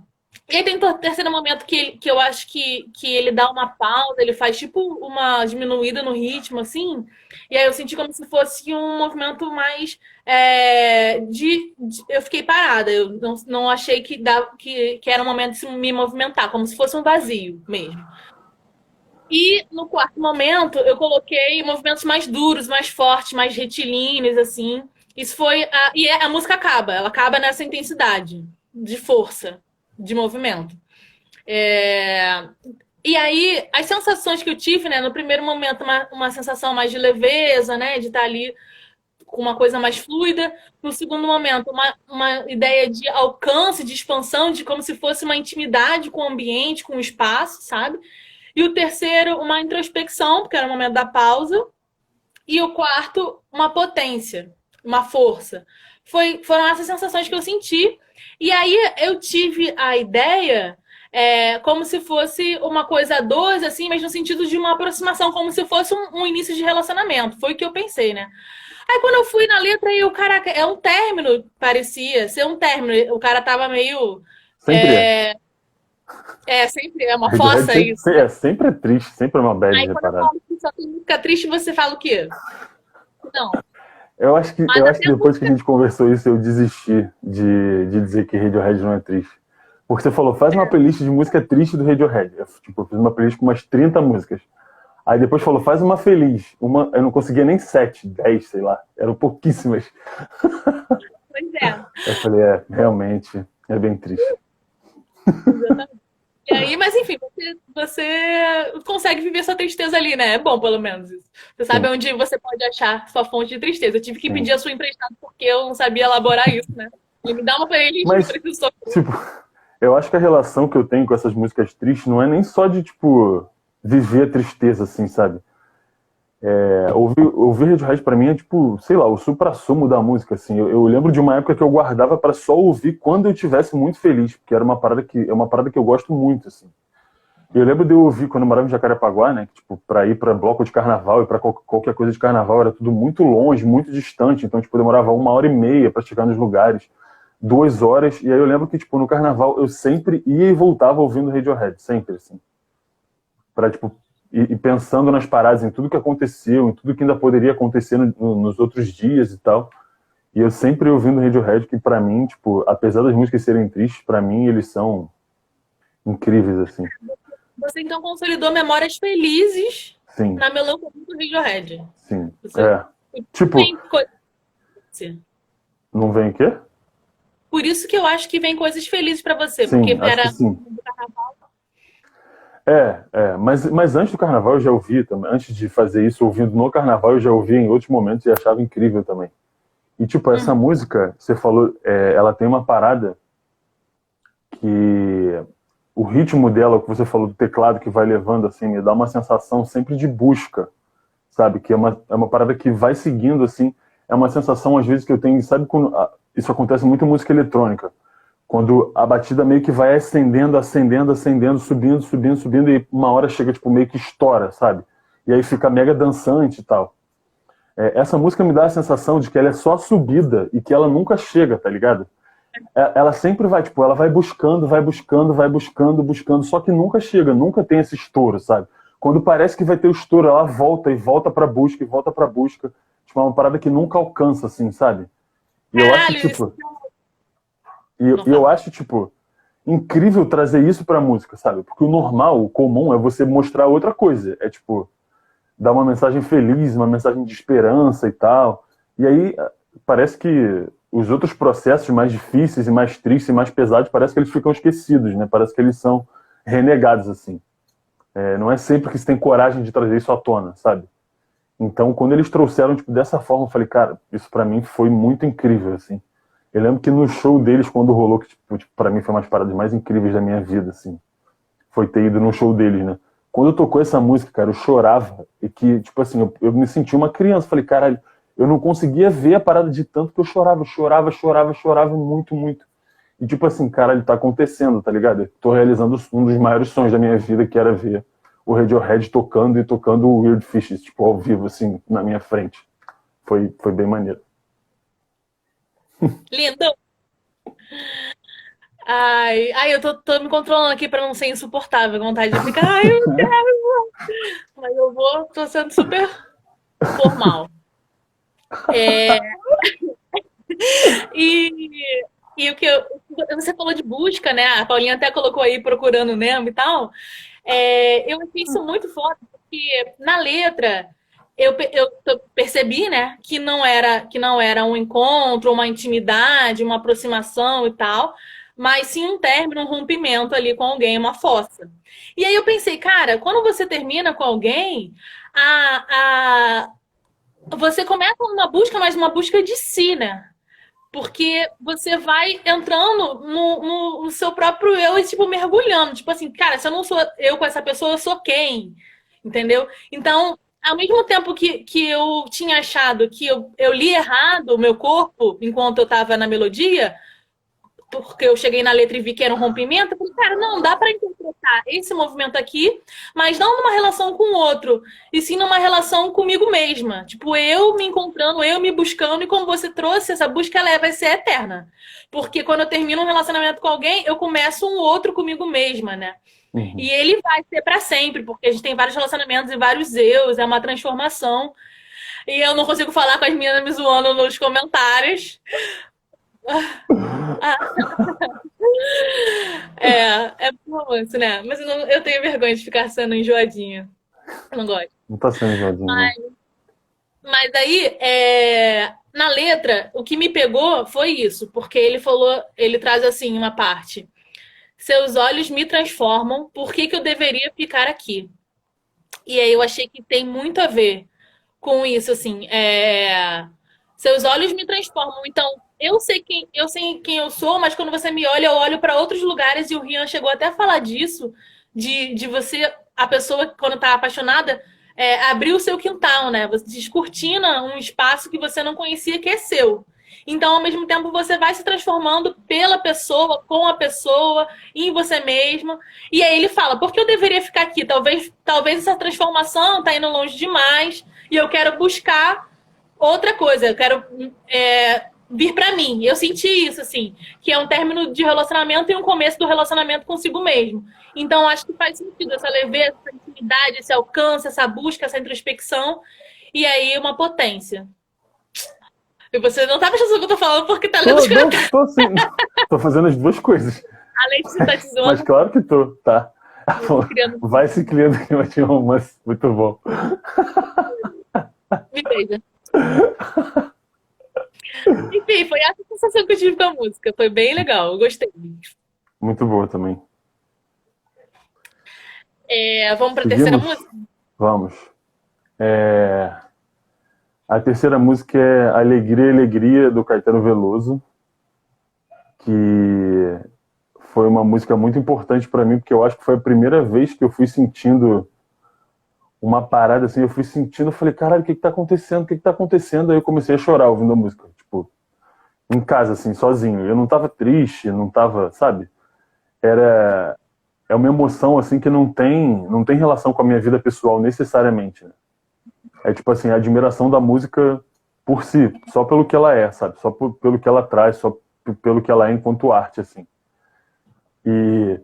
e aí tem o terceiro momento que eu acho que ele dá uma pausa, ele faz tipo uma diminuída no ritmo, assim. E aí eu senti como se fosse um movimento mais eu fiquei parada, eu não achei que era um momento de me movimentar, como se fosse um vazio mesmo. E no quarto momento eu coloquei movimentos mais duros, mais fortes, mais retilíneos, assim. Isso foi. A música acaba, ela acaba nessa intensidade de força, de movimento. É, E aí, as sensações que eu tive, né? No primeiro momento, uma sensação mais de leveza, né? De estar ali com uma coisa mais fluida. No segundo momento, uma ideia de alcance, de expansão, de como se fosse uma intimidade com o ambiente, com o espaço, sabe? E o terceiro, uma introspecção, porque era o momento da pausa. E o quarto, uma potência, uma força. Foram essas sensações que eu senti. E aí eu tive a ideia como se fosse uma coisa a dois, assim, mas no sentido de uma aproximação, como se fosse um início de relacionamento. Foi o que eu pensei, né? Aí quando eu fui na letra, e o cara é um término, parecia ser um término. O cara tava meio. Sempre é. Sempre é uma Radiohead fossa sempre, isso, né? sempre é triste, sempre é uma bad Aí quando eu reparada. falo que só tem música triste, você fala o quê? Não. Eu Mas acho que até a depois que a música. gente conversou isso, eu desisti de dizer que Radiohead não é triste. Porque você falou, faz uma playlist de música triste do Radiohead. Eu fiz uma playlist com umas 30 músicas. Aí depois falou, faz uma feliz. Eu não conseguia nem 7, 10, sei lá. Eram pouquíssimas. Pois é. Eu falei, realmente, é bem triste. Exatamente. E aí, mas enfim, você consegue viver sua tristeza ali, né? É bom, pelo menos isso. Você sabe Sim, onde você pode achar sua fonte de tristeza. Eu tive que sim. pedir a sua emprestada porque eu não sabia elaborar isso, né? Ele me dá uma playlist que eu Mas, preciso sofrer. tipo, eu acho que a relação que eu tenho com essas músicas tristes não é nem só de, tipo, viver a tristeza, assim, sabe? Ouvir Radiohead pra mim é tipo, sei lá, o suprassumo da música, assim. Eu lembro de uma época que eu guardava pra só ouvir quando eu estivesse muito feliz, porque era uma parada que eu gosto muito, assim. E eu lembro de eu ouvir quando eu morava em Jacarepaguá, né, que, tipo, pra ir pra bloco de carnaval e pra qualquer coisa de carnaval era tudo muito longe, muito distante, então, tipo, demorava 1h30 pra chegar nos lugares, 2 horas, e aí eu lembro que, tipo, no carnaval eu sempre ia e voltava ouvindo Radiohead, sempre, assim. Pra, tipo, e pensando nas paradas, em tudo que aconteceu, em tudo que ainda poderia acontecer nos outros dias e tal. E eu sempre ouvindo Radiohead, que pra mim, tipo, apesar das músicas serem tristes, pra mim eles são incríveis, assim. Você então consolidou memórias felizes Sim, na melancolia do Radiohead. sim. Você Tipo, tem coisa. não vem o quê? Por isso que eu acho que vem coisas felizes pra você, porque Sim, acho que era sim. Mas antes do carnaval eu já ouvi também, antes de fazer isso, ouvindo no carnaval, eu já ouvi em outros momentos e achava incrível também. E tipo, essa Uhum. música, você falou, ela tem uma parada que o ritmo dela, o que você falou do teclado que vai levando, assim, me dá uma sensação sempre de busca, sabe? Que é uma parada que vai seguindo, assim, é uma sensação às vezes que eu tenho, sabe quando isso acontece muito em música eletrônica, quando a batida meio que vai ascendendo, ascendendo, ascendendo, subindo, subindo, subindo, e uma hora chega, tipo, meio que estoura, sabe? E aí fica mega dançante e tal. Essa música me dá a sensação de que ela é só subida e que ela nunca chega, tá ligado? Ela sempre vai, tipo, ela vai buscando, vai buscando, vai buscando, buscando, só que nunca chega, nunca tem esse estouro, sabe? Quando parece que vai ter o estouro, ela volta e volta pra busca e volta pra busca. Tipo, é uma parada que nunca alcança, assim, sabe? E eu acho, Caralho, isso tipo, e não eu fala. acho, tipo, incrível trazer isso pra música, sabe? Porque o normal, o comum é você mostrar outra coisa. É tipo, dar uma mensagem feliz, uma mensagem de esperança e tal. E aí parece que os outros processos mais difíceis e mais tristes e mais pesados, parece que eles ficam esquecidos, né? Parece que eles são renegados, assim. Não é sempre que se tem coragem de trazer isso à tona, sabe? Então, quando eles trouxeram tipo, dessa forma, eu falei, cara, isso pra mim foi muito incrível, assim. Eu lembro que no show deles, quando rolou, que tipo, pra mim foi uma das paradas mais incríveis da minha vida, assim, foi ter ido no show deles, né? Quando tocou essa música, cara, eu chorava. E que, tipo assim, eu me senti uma criança. Falei, caralho, eu não conseguia ver a parada de tanto que eu chorava. Chorava, chorava, chorava muito, muito. E tipo assim, caralho, tá acontecendo, tá ligado? Eu tô realizando um dos maiores sonhos da minha vida, que era ver o Radiohead tocando e tocando o Weird Fishes, tipo, ao vivo, assim, na minha frente. Foi bem maneiro. Lindo. Ai, eu tô me controlando aqui pra não ser insuportável. Com vontade de ficar, ai, eu quero. Mas eu vou, tô sendo super formal. É, e, e o que você falou de busca, né? A Paulinha até colocou aí procurando Nemo e tal. Eu achei isso muito foda, porque na letra eu percebi, né, que não era um encontro, uma intimidade, uma aproximação e tal, mas sim um término, um rompimento ali com alguém, uma fossa. E aí eu pensei, cara, quando você termina com alguém, você começa uma busca, mas uma busca de si, né? Porque você vai entrando no seu próprio eu e, tipo, mergulhando. Tipo assim, cara, se eu não sou eu com essa pessoa, eu sou quem? Entendeu? Então, ao mesmo tempo que eu tinha achado que eu li errado o meu corpo enquanto eu tava na melodia, porque eu cheguei na letra e vi que era um rompimento, eu falei, cara, não, dá para interpretar esse movimento aqui, mas não numa relação com o outro, e sim numa relação comigo mesma. Tipo, eu me encontrando, eu me buscando, e como você trouxe, essa busca ela vai ser eterna. Porque quando eu termino um relacionamento com alguém, eu começo um outro comigo mesma, né? E Uhum. ele vai ser para sempre, porque a gente tem vários relacionamentos e vários eus, é uma transformação. E eu não consigo falar com as meninas me zoando nos comentários. É romance, né? Mas eu tenho vergonha de ficar sendo enjoadinha. Eu não gosto. Não tá sendo Jordinho, não. Mas aí, na letra, o que me pegou foi isso, porque ele falou, ele traz assim uma parte. Seus olhos me transformam, por que que eu deveria ficar aqui? E aí eu achei que tem muito a ver com isso, assim. Seus olhos me transformam. Então, eu sei quem eu sou, mas quando você me olha, eu olho para outros lugares, e o Rian chegou até a falar disso, de você, a pessoa, quando tá apaixonada, abrir o seu quintal, né? Você descortina um espaço que você não conhecia que é seu. Então, ao mesmo tempo, você vai se transformando pela pessoa, com a pessoa, em você mesmo. E aí ele fala, por que eu deveria ficar aqui? Talvez essa transformação tá indo longe demais e eu quero buscar outra coisa. Eu quero vir pra mim. Eu senti isso, assim, que é um término de relacionamento e um começo do relacionamento consigo mesmo. Então, acho que faz sentido essa leveza, essa intimidade, esse alcance, essa busca, essa introspecção. E aí, uma potência. E você não tá prestando atenção no que eu tô falando porque tá lendo os Tô, não, comentários. tô sim. Tô fazendo as duas coisas. Além de você tá te Mas zoando, claro que tô, tá. eu tô criando. Vai se criando clima de romance. Muito bom. Me beija. Enfim, foi essa sensação que eu tive com a música. Foi bem legal, eu gostei. Muito boa também. Vamos pra terceira Seguimos? música? Vamos. É, A terceira música é Alegria, Alegria, do Caetano Veloso, que foi uma música muito importante para mim, porque eu acho que foi a primeira vez que eu fui sentindo uma parada assim, eu fui sentindo, eu falei, caralho, o que que tá acontecendo? O que que tá acontecendo? Aí eu comecei a chorar ouvindo a música, tipo, em casa, assim, sozinho. Eu não tava triste, não tava, sabe? Era É uma emoção assim que não tem relação com a minha vida pessoal necessariamente, né? É tipo assim, a admiração da música por si, só pelo que ela é, sabe? Só pelo que ela traz, só pelo que ela é enquanto arte, assim. E,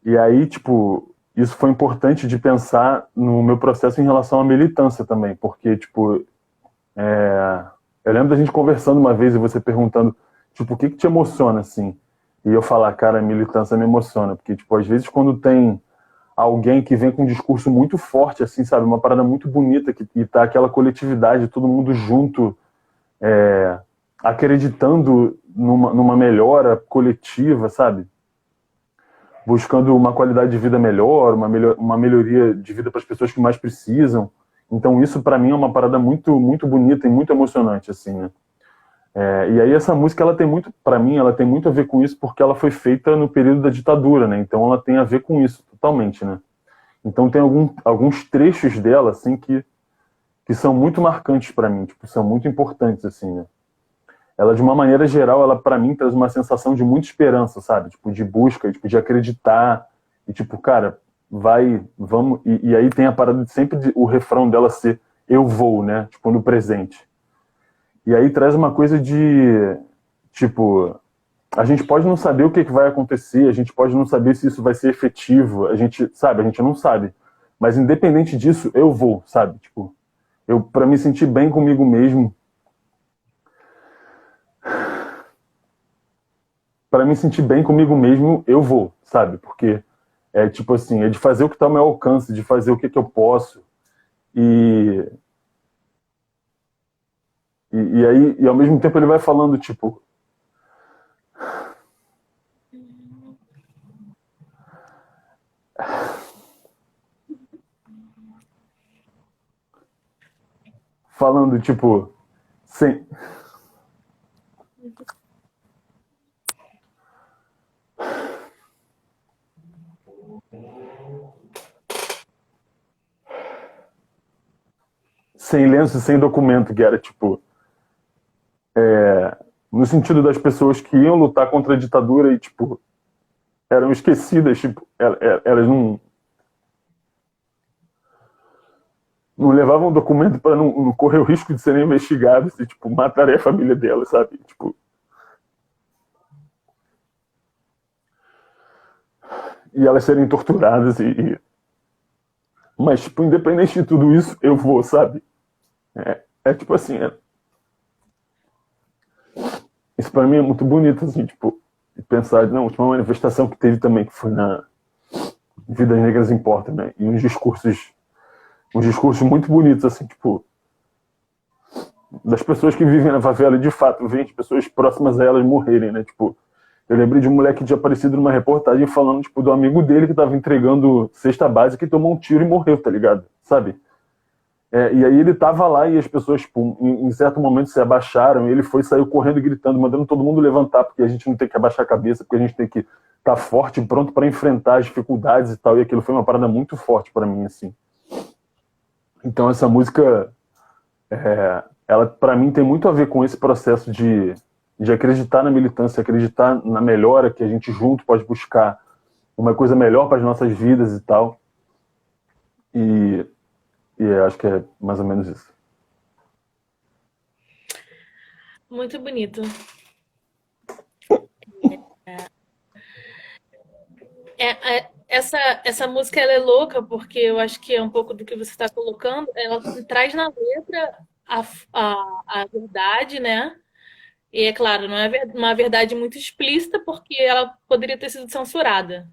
e aí, tipo, isso foi importante de pensar no meu processo em relação à militância também, porque, tipo, eu lembro da gente conversando uma vez e você perguntando, tipo, o que que te emociona, assim? E eu falar, cara, a militância me emociona, porque, tipo, às vezes quando tem alguém que vem com um discurso muito forte, assim, sabe? Uma parada muito bonita, e tá aquela coletividade, todo mundo junto, acreditando numa melhora coletiva, sabe? Buscando uma qualidade de vida melhor, uma melhoria de vida para as pessoas que mais precisam. Então isso para mim é uma parada muito muito bonita e muito emocionante, assim, né? E aí essa música ela tem muito, para mim, ela tem muito a ver com isso porque ela foi feita no período da ditadura, né? Então ela tem a ver com isso totalmente, né? Então tem alguns trechos dela assim que são muito marcantes para mim, tipo, são muito importantes assim, né? Ela de uma maneira geral, ela para mim traz uma sensação de muita esperança, sabe? Tipo, de busca, tipo, de acreditar e tipo, cara, vai, vamos, e aí tem a parada de sempre o refrão dela ser eu vou, né? Tipo, no presente. E aí traz uma coisa de tipo, a gente pode não saber o que vai acontecer, a gente pode não saber se isso vai ser efetivo, a gente, sabe, a gente não sabe. Mas independente disso, eu vou, sabe? Tipo, eu para me sentir bem comigo mesmo, para me sentir bem comigo mesmo, eu vou, sabe? Porque é tipo assim, é de fazer o que está ao meu alcance, de fazer o que eu posso. E, e aí, e ao mesmo tempo ele vai falando, tipo, falando, tipo, sem, sem lenço, sem documento, que era tipo, no sentido das pessoas que iam lutar contra a ditadura e, tipo, eram esquecidas, tipo, elas não levavam documento para não correr o risco de serem investigadas e, tipo, matarem a família delas, sabe? Tipo, e elas serem torturadas mas, tipo, independente de tudo isso, eu vou, sabe? Tipo assim, isso pra mim é muito bonito, assim, tipo, pensar na última manifestação que teve também, que foi na Vidas Negras Importam, né? E uns discursos muito bonitos, assim, tipo, das pessoas que vivem na favela e de fato veem as pessoas próximas a elas morrerem, né? Tipo, eu lembrei de um moleque que tinha aparecido numa reportagem falando, tipo, do amigo dele que tava entregando cesta básica e tomou um tiro e morreu, tá ligado? Sabe? E aí ele tava lá e as pessoas, tipo, em certo momento se abaixaram, e ele foi, saiu correndo e gritando, mandando todo mundo levantar, porque a gente não tem que abaixar a cabeça, porque a gente tem que estar forte, pronto para enfrentar as dificuldades e tal, e aquilo foi uma parada muito forte para mim, assim. Então essa música, ela para mim tem muito a ver com esse processo de acreditar na militância, acreditar na melhora que a gente junto pode buscar uma coisa melhor para as nossas vidas e tal. E, e acho que é mais ou menos isso. Muito bonito. Essa música ela é louca porque eu acho que é um pouco do que você está colocando. Ela traz na letra a, a verdade, né? E é claro, não é uma verdade muito explícita, porque ela poderia ter sido censurada.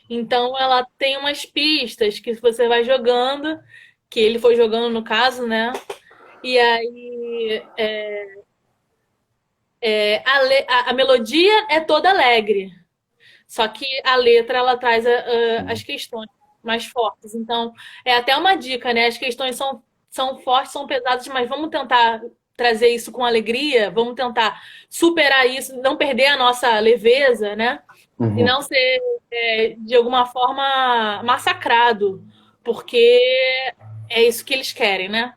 Então ela tem umas pistas que você vai jogando, que ele foi jogando no caso, né? E aí a melodia é toda alegre, só que a letra ela traz as Sim. questões mais fortes. Então é até uma dica, né? As questões são fortes, são pesadas, mas vamos tentar trazer isso com alegria, vamos tentar superar isso, não perder a nossa leveza, né? E Uhum. não ser de alguma forma massacrado, porque é isso que eles querem, né?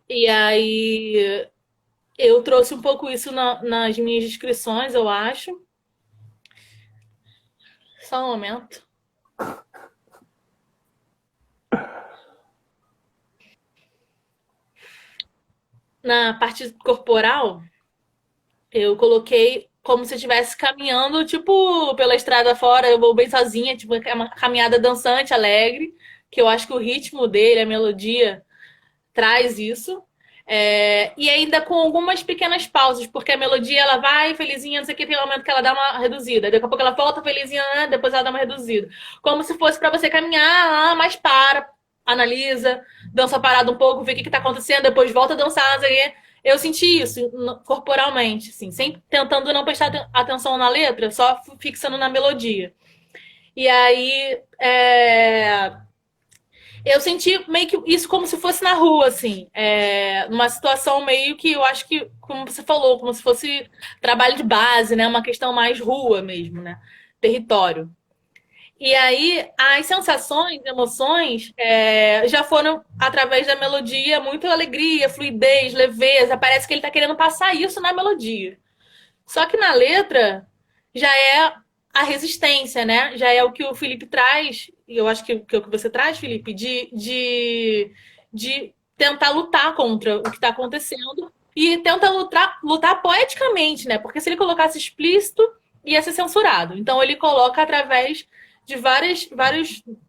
E aí eu trouxe um pouco isso nas minhas descrições, eu acho. Só um momento. Na parte corporal, eu coloquei como se eu estivesse caminhando, tipo, pela estrada fora, eu vou bem sozinha, tipo, é uma caminhada dançante, alegre, que eu acho que o ritmo dele, a melodia, traz isso. E ainda com algumas pequenas pausas, porque a melodia ela vai felizinha, não sei o que, tem um momento que ela dá uma reduzida. Daqui a pouco ela volta felizinha, né? Depois ela dá uma reduzida. Como se fosse para você caminhar, mas para, analisa, dança parada um pouco, vê o que, que tá acontecendo, depois volta a dançar, não sei o quê. Eu senti isso corporalmente, assim, sempre tentando não prestar atenção na letra, só fixando na melodia. E aí, eu senti meio que isso como se fosse na rua, assim. Numa situação meio que eu acho que, como você falou, como se fosse trabalho de base, né? Uma questão mais rua mesmo, né? Território. E aí, as sensações, emoções, já foram através da melodia, muito alegria, fluidez, leveza. Parece que ele tá querendo passar isso na melodia. Só que na letra já é a resistência, né? Já é o que o Felipe traz, e eu acho que é o que você traz, Felipe, de tentar lutar contra o que está acontecendo e tenta lutar poeticamente, né? Porque se ele colocasse explícito, ia ser censurado. Então ele coloca através de vários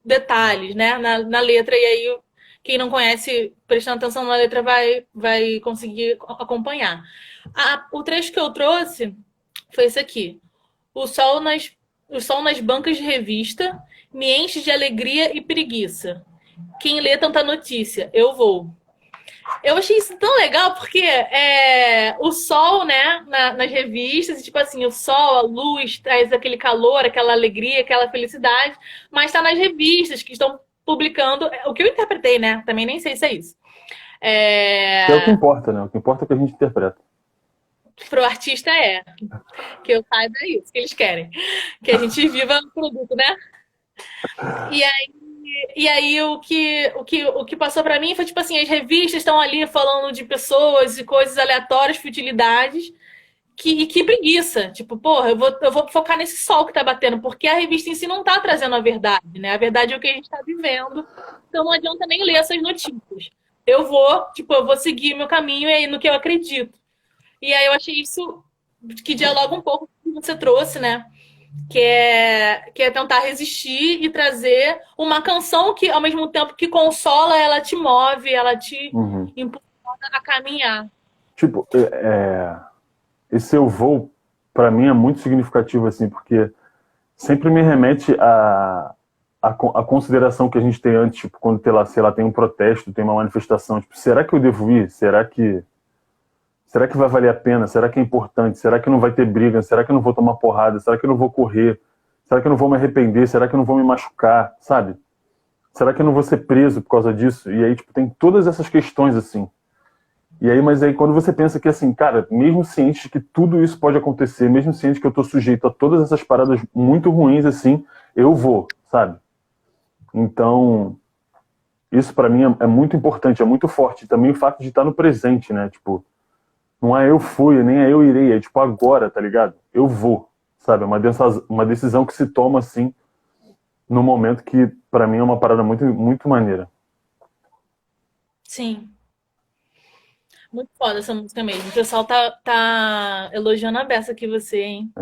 detalhes, né? Na letra, e aí quem não conhece, prestando atenção na letra, vai conseguir acompanhar. O trecho que eu trouxe foi esse aqui. O sol nas, o sol nas bancas de revista me enche de alegria e preguiça. Quem lê tanta notícia? Eu vou. Eu achei isso tão legal porque o sol, né, nas revistas, e, tipo assim, o sol, a luz traz aquele calor, aquela alegria, aquela felicidade, mas tá nas revistas que estão publicando. O que eu interpretei, né? Também nem sei se é isso. Que é o que É, importa, né? O que importa é o que a gente interpreta. Pro artista que eu saiba é isso que eles querem. Que a gente viva o produto, né? E aí, o que passou pra mim foi tipo assim, as revistas estão ali falando de pessoas e coisas aleatórias, futilidades, e que preguiça. Tipo, porra, eu vou focar nesse sol que tá batendo, porque a revista em si não tá trazendo a verdade, né? A verdade é o que a gente tá vivendo. Então não adianta nem ler essas notícias. Eu vou seguir meu caminho e aí no que eu acredito. E aí eu achei isso que dialoga um pouco com o que você trouxe, né? Que é tentar resistir e trazer uma canção que, ao mesmo tempo que consola, ela te move, ela te Uhum. impulsiona a caminhar. Tipo, esse eu vou, pra mim, é muito significativo, assim, porque sempre me remete a consideração que a gente tem antes, tipo, quando tem lá, sei lá, tem um protesto, tem uma manifestação, tipo, será que eu devo ir? Será que vai valer a pena? Será que é importante? Será que não vai ter briga? Será que eu não vou tomar porrada? Será que eu não vou correr? Será que eu não vou me arrepender? Será que eu não vou me machucar? Sabe? Será que eu não vou ser preso por causa disso? E aí, tipo, tem todas essas questões, assim. E aí, mas aí quando você pensa que, assim, cara, mesmo ciente de que tudo isso pode acontecer, mesmo ciente que eu tô sujeito a todas essas paradas muito ruins, assim, eu vou, sabe? Então, isso pra mim é muito importante, é muito forte. Também o fato de estar no presente, né? Tipo, não é eu fui, nem é eu irei, é tipo agora, tá ligado? Eu vou, sabe? É uma decisão que se toma assim no momento que pra mim é uma parada muito, muito maneira. Sim, muito foda essa música mesmo. O pessoal tá elogiando a beça aqui você, hein?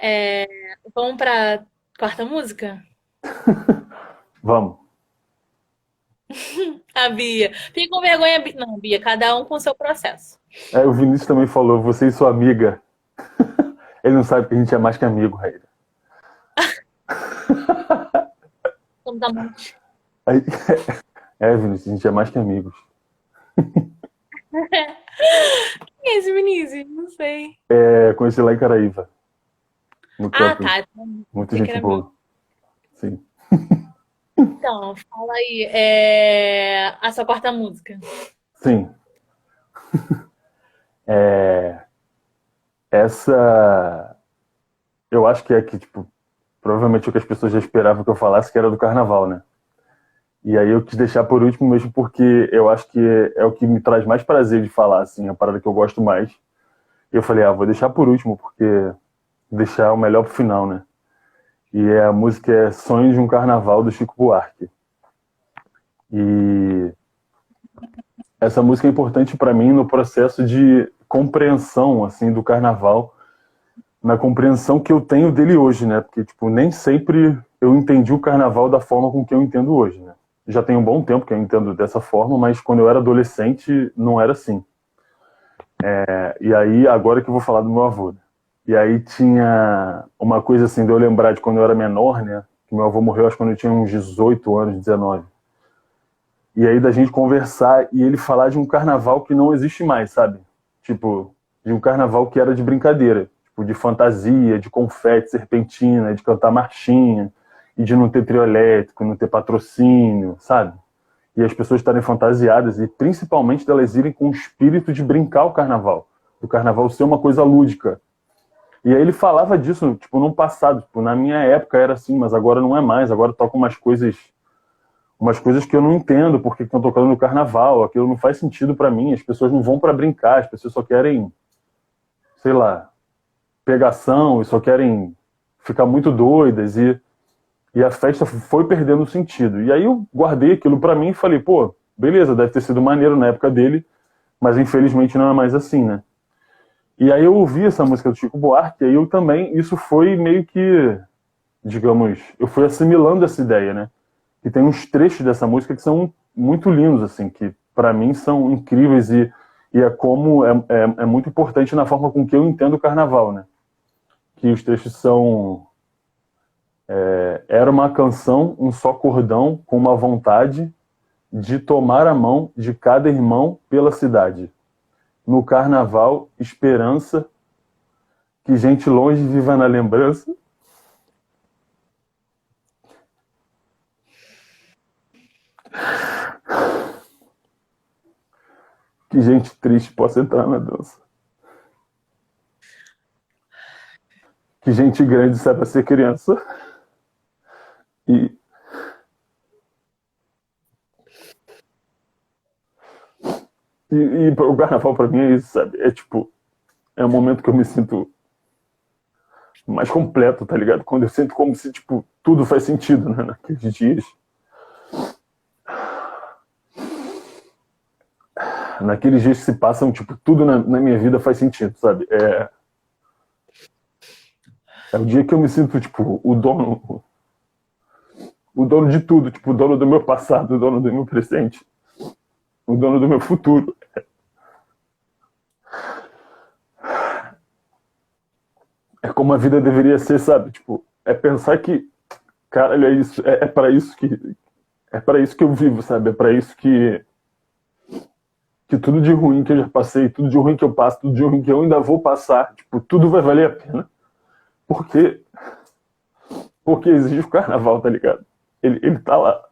É. Vamos pra quarta música? Vamos. A Bia. Fica com vergonha, não, Bia, cada um com o seu processo. É, o Vinícius também falou, você e sua amiga. Ele não sabe que a gente é mais que amigo, Raíra. Somos amantes. Aí, Vinícius, a gente é mais que amigos. Quem é esse Vinícius? Não sei. Conheci lá em Caraíva, no Ah, camping. tá. Muita Pensei que gente era meu. boa. Sim. Então, fala aí. A sua quarta música. Sim. Essa. Eu acho que é que, tipo, provavelmente o que as pessoas já esperavam que eu falasse, que era do carnaval, né? E aí eu quis deixar por último mesmo porque eu acho que é o que me traz mais prazer de falar, assim, a parada que eu gosto mais. E eu falei, vou deixar por último, porque deixar o melhor pro final, né? E a música é Sonho de um Carnaval, do Chico Buarque. E essa música é importante para mim no processo de compreensão, assim, do carnaval, na compreensão que eu tenho dele hoje, né? Porque, tipo, nem sempre eu entendi o carnaval da forma com que eu entendo hoje, né? Já tem um bom tempo que eu entendo dessa forma, mas quando eu era adolescente não era assim. E aí, agora que eu vou falar do meu avô, né? E aí tinha uma coisa assim de eu lembrar de quando eu era menor, né? Que meu avô morreu acho que quando eu tinha uns 18 anos, 19. E aí da gente conversar e ele falar de um carnaval que não existe mais, sabe? Tipo, de um carnaval que era de brincadeira. Tipo, de fantasia, de confete, serpentina, de cantar marchinha, e de não ter trio elétrico, não ter patrocínio, sabe? E as pessoas estarem fantasiadas e principalmente delas irem com o espírito de brincar o carnaval. O carnaval ser uma coisa lúdica. E aí ele falava disso, tipo, no passado. Tipo, na minha época era assim, mas agora não é mais. Agora toca umas coisas que eu não entendo porque estão tocando no carnaval. Aquilo não faz sentido para mim. As pessoas não vão para brincar, as pessoas só querem, sei lá, pegação e só querem ficar muito doidas. E a festa foi perdendo sentido. E aí eu guardei aquilo para mim e falei, pô, beleza, deve ter sido maneiro na época dele, mas infelizmente não é mais assim, né? E aí eu ouvi essa música do Chico Buarque, e aí eu também, isso foi meio que, digamos, eu fui assimilando essa ideia, né? E tem uns trechos dessa música que são muito lindos, assim, que para mim são incríveis e é como é muito importante na forma com que eu entendo o carnaval, né? Que os trechos são era uma canção, um só cordão, com uma vontade de tomar a mão de cada irmão pela cidade. No carnaval, esperança, que gente longe viva na lembrança. Que gente triste possa entrar na dança. Que gente grande saiba ser criança. E, e o carnaval pra mim é isso, sabe? É tipo, é um momento que eu me sinto mais completo, tá ligado? Quando eu sinto como se, tipo, tudo faz sentido, né? Naqueles dias. Naqueles dias que se passam, tipo, tudo na minha vida faz sentido, sabe? É o dia que eu me sinto, tipo, o dono de tudo, tipo, o dono do meu passado, o dono do meu presente, o dono do meu futuro. É como a vida deveria ser, sabe? Tipo, é pensar que, caralho, é isso, é para isso que eu vivo, sabe? É para isso que tudo de ruim que eu já passei, tudo de ruim que eu passo, tudo de ruim que eu ainda vou passar, tipo, tudo vai valer a pena. Porque porque existe o carnaval, tá ligado? Ele tá lá.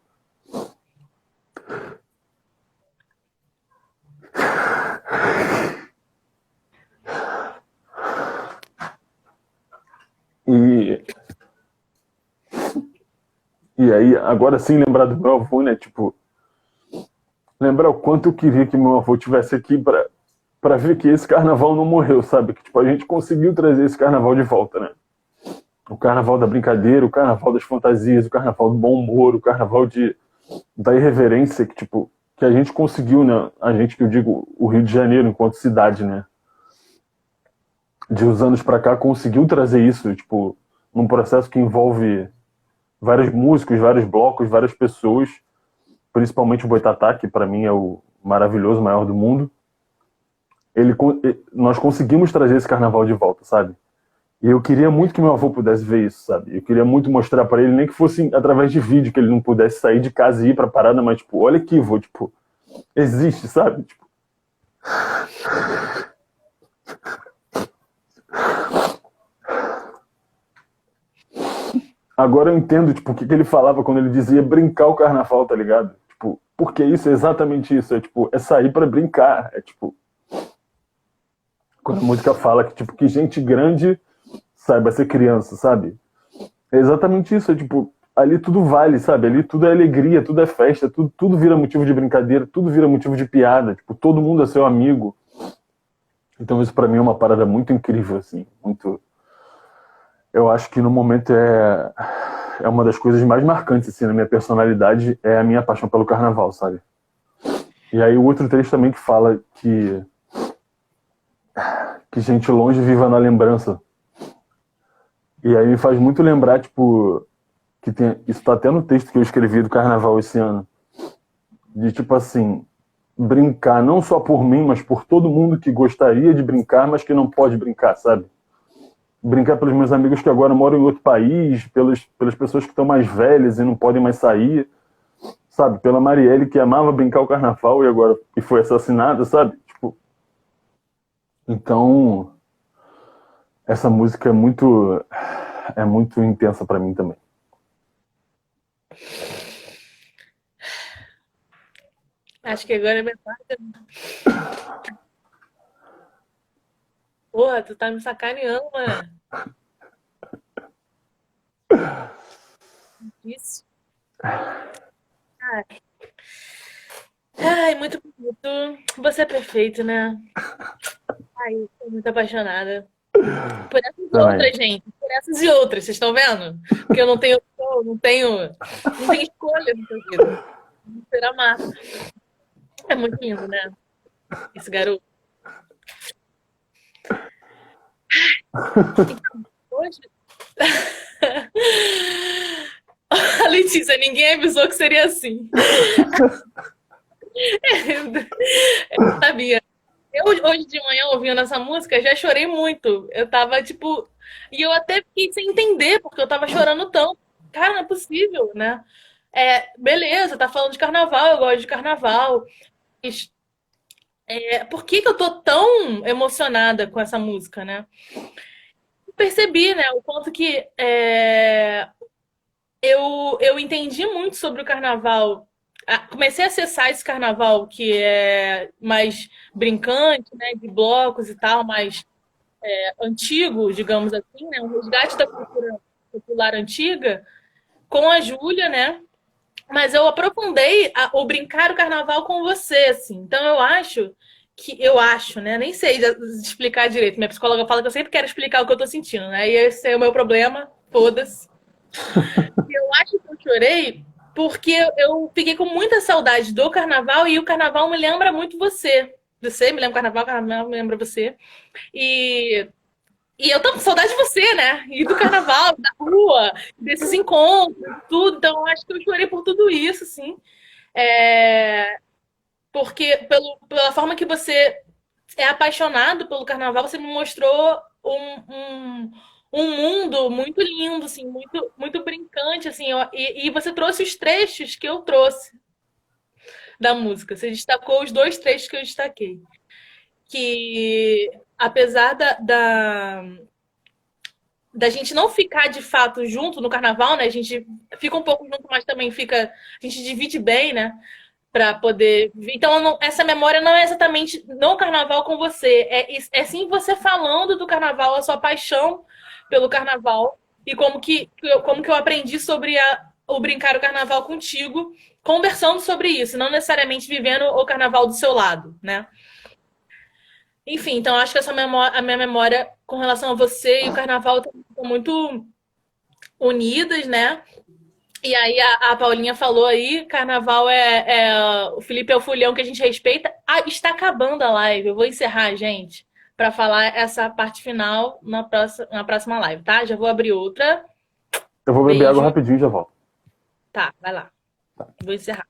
E, e aí, agora sim, lembrar do meu avô, né? Tipo, lembrar o quanto eu queria que meu avô tivesse aqui pra ver que esse carnaval não morreu, sabe? Que tipo, a gente conseguiu trazer esse carnaval de volta, né? O carnaval da brincadeira, o carnaval das fantasias, o carnaval do bom humor, o carnaval da irreverência, que tipo, que a gente conseguiu, né? A gente, que eu digo, o Rio de Janeiro enquanto cidade, né? De uns anos pra cá conseguiu trazer isso, tipo, num processo que envolve vários músicos, vários blocos, várias pessoas principalmente o Boitatá, que para mim é o maravilhoso, maior do mundo, nós conseguimos trazer esse carnaval de volta, sabe? E eu queria muito que meu avô pudesse ver isso, sabe? Eu queria muito mostrar para ele, nem que fosse através de vídeo, que ele não pudesse sair de casa e ir pra parada, mas, tipo, olha aqui, vô, tipo, existe, sabe? Tipo... Agora eu entendo, tipo, o que ele falava quando ele dizia brincar o carnaval, tá ligado? Tipo, porque isso é exatamente isso, é, tipo, é sair pra brincar, é, tipo... Quando a música fala que, tipo, que gente grande saiba ser criança, sabe? É exatamente isso, é tipo, ali tudo vale, sabe? Ali tudo é alegria, tudo é festa, tudo vira motivo de brincadeira, tudo vira motivo de piada, tipo, todo mundo é seu amigo. Então isso pra mim é uma parada muito incrível, assim, muito... Eu acho que no momento é uma das coisas mais marcantes, assim, na minha personalidade, é a minha paixão pelo carnaval, sabe? E aí o outro trecho também que fala que gente longe viva na lembrança. E aí me faz muito lembrar, tipo, que tem, isso tá até no texto que eu escrevi do carnaval esse ano, de tipo assim, brincar não só por mim, mas por todo mundo que gostaria de brincar, mas que não pode brincar, sabe? Brincar pelos meus amigos que agora moram em outro país, pelas pessoas que estão mais velhas e não podem mais sair, sabe? Pela Marielle, que amava brincar o carnaval e foi assassinada, sabe? Tipo, então, essa música é muito intensa pra mim também. Acho que agora é minha parte. Porra, tu tá me sacaneando, mano. Isso. Ai, muito bonito. Você é perfeito, né? Ai, eu tô muito apaixonada. Por essas Também. outras, gente. Por essas e outras, vocês estão vendo? Porque eu não tenho, não tenho escolha nessa vida. Ser amar. É muito lindo, né? Esse garoto. Hoje. A Letícia, ninguém avisou que seria assim. Eu sabia. Eu, hoje de manhã, ouvindo essa música, já chorei muito. Eu tava, tipo. E eu até fiquei sem entender, porque eu tava chorando tanto. Cara, não é possível, né? Beleza, tá falando de carnaval, eu gosto de carnaval. Mas, por que que eu tô tão emocionada com essa música, né? Eu percebi, né, o quanto que eu entendi muito sobre o carnaval. Comecei a acessar esse carnaval que é mais brincante, né, de blocos e tal, mais antigo, digamos assim, né, um resgate da cultura popular antiga, com a Júlia, né? Mas eu aprofundei o brincar o carnaval com você, assim. Então eu acho, né? Nem sei explicar direito. Minha psicóloga fala que eu sempre quero explicar o que eu tô sentindo, né? E esse é o meu problema, foda-se. Eu acho que eu chorei porque eu fiquei com muita saudade do carnaval e o carnaval me lembra muito você. Você me lembra o carnaval me lembra você. E, e eu tô com saudade de você, né? E do carnaval, da rua, desses encontros, tudo. Então, eu acho que eu chorei por tudo isso, assim. É, porque pela forma que você é apaixonado pelo carnaval, você me mostrou um mundo muito lindo, assim, muito, muito brincante, assim, e você trouxe os trechos que eu trouxe da música. Você destacou os dois trechos que eu destaquei. Que apesar da gente não ficar de fato junto no carnaval, né? A gente fica um pouco junto, mas também fica. A gente divide bem, né? Para poder. Então, essa memória não é exatamente no carnaval com você, é sim você falando do carnaval, a sua paixão pelo carnaval e como que eu aprendi sobre o brincar o carnaval contigo, conversando sobre isso, não necessariamente vivendo o carnaval do seu lado, né? Enfim, então acho que a minha memória com relação a você e o carnaval estão muito unidas, né? E aí a Paulinha falou aí, carnaval o Felipe é o fulhão que a gente respeita. Está acabando a live. Eu vou encerrar, gente, para falar essa parte final na próxima live, tá? Já vou abrir outra. Eu vou beber água Beijo. rapidinho e já volto. Tá, vai lá. Vou encerrar.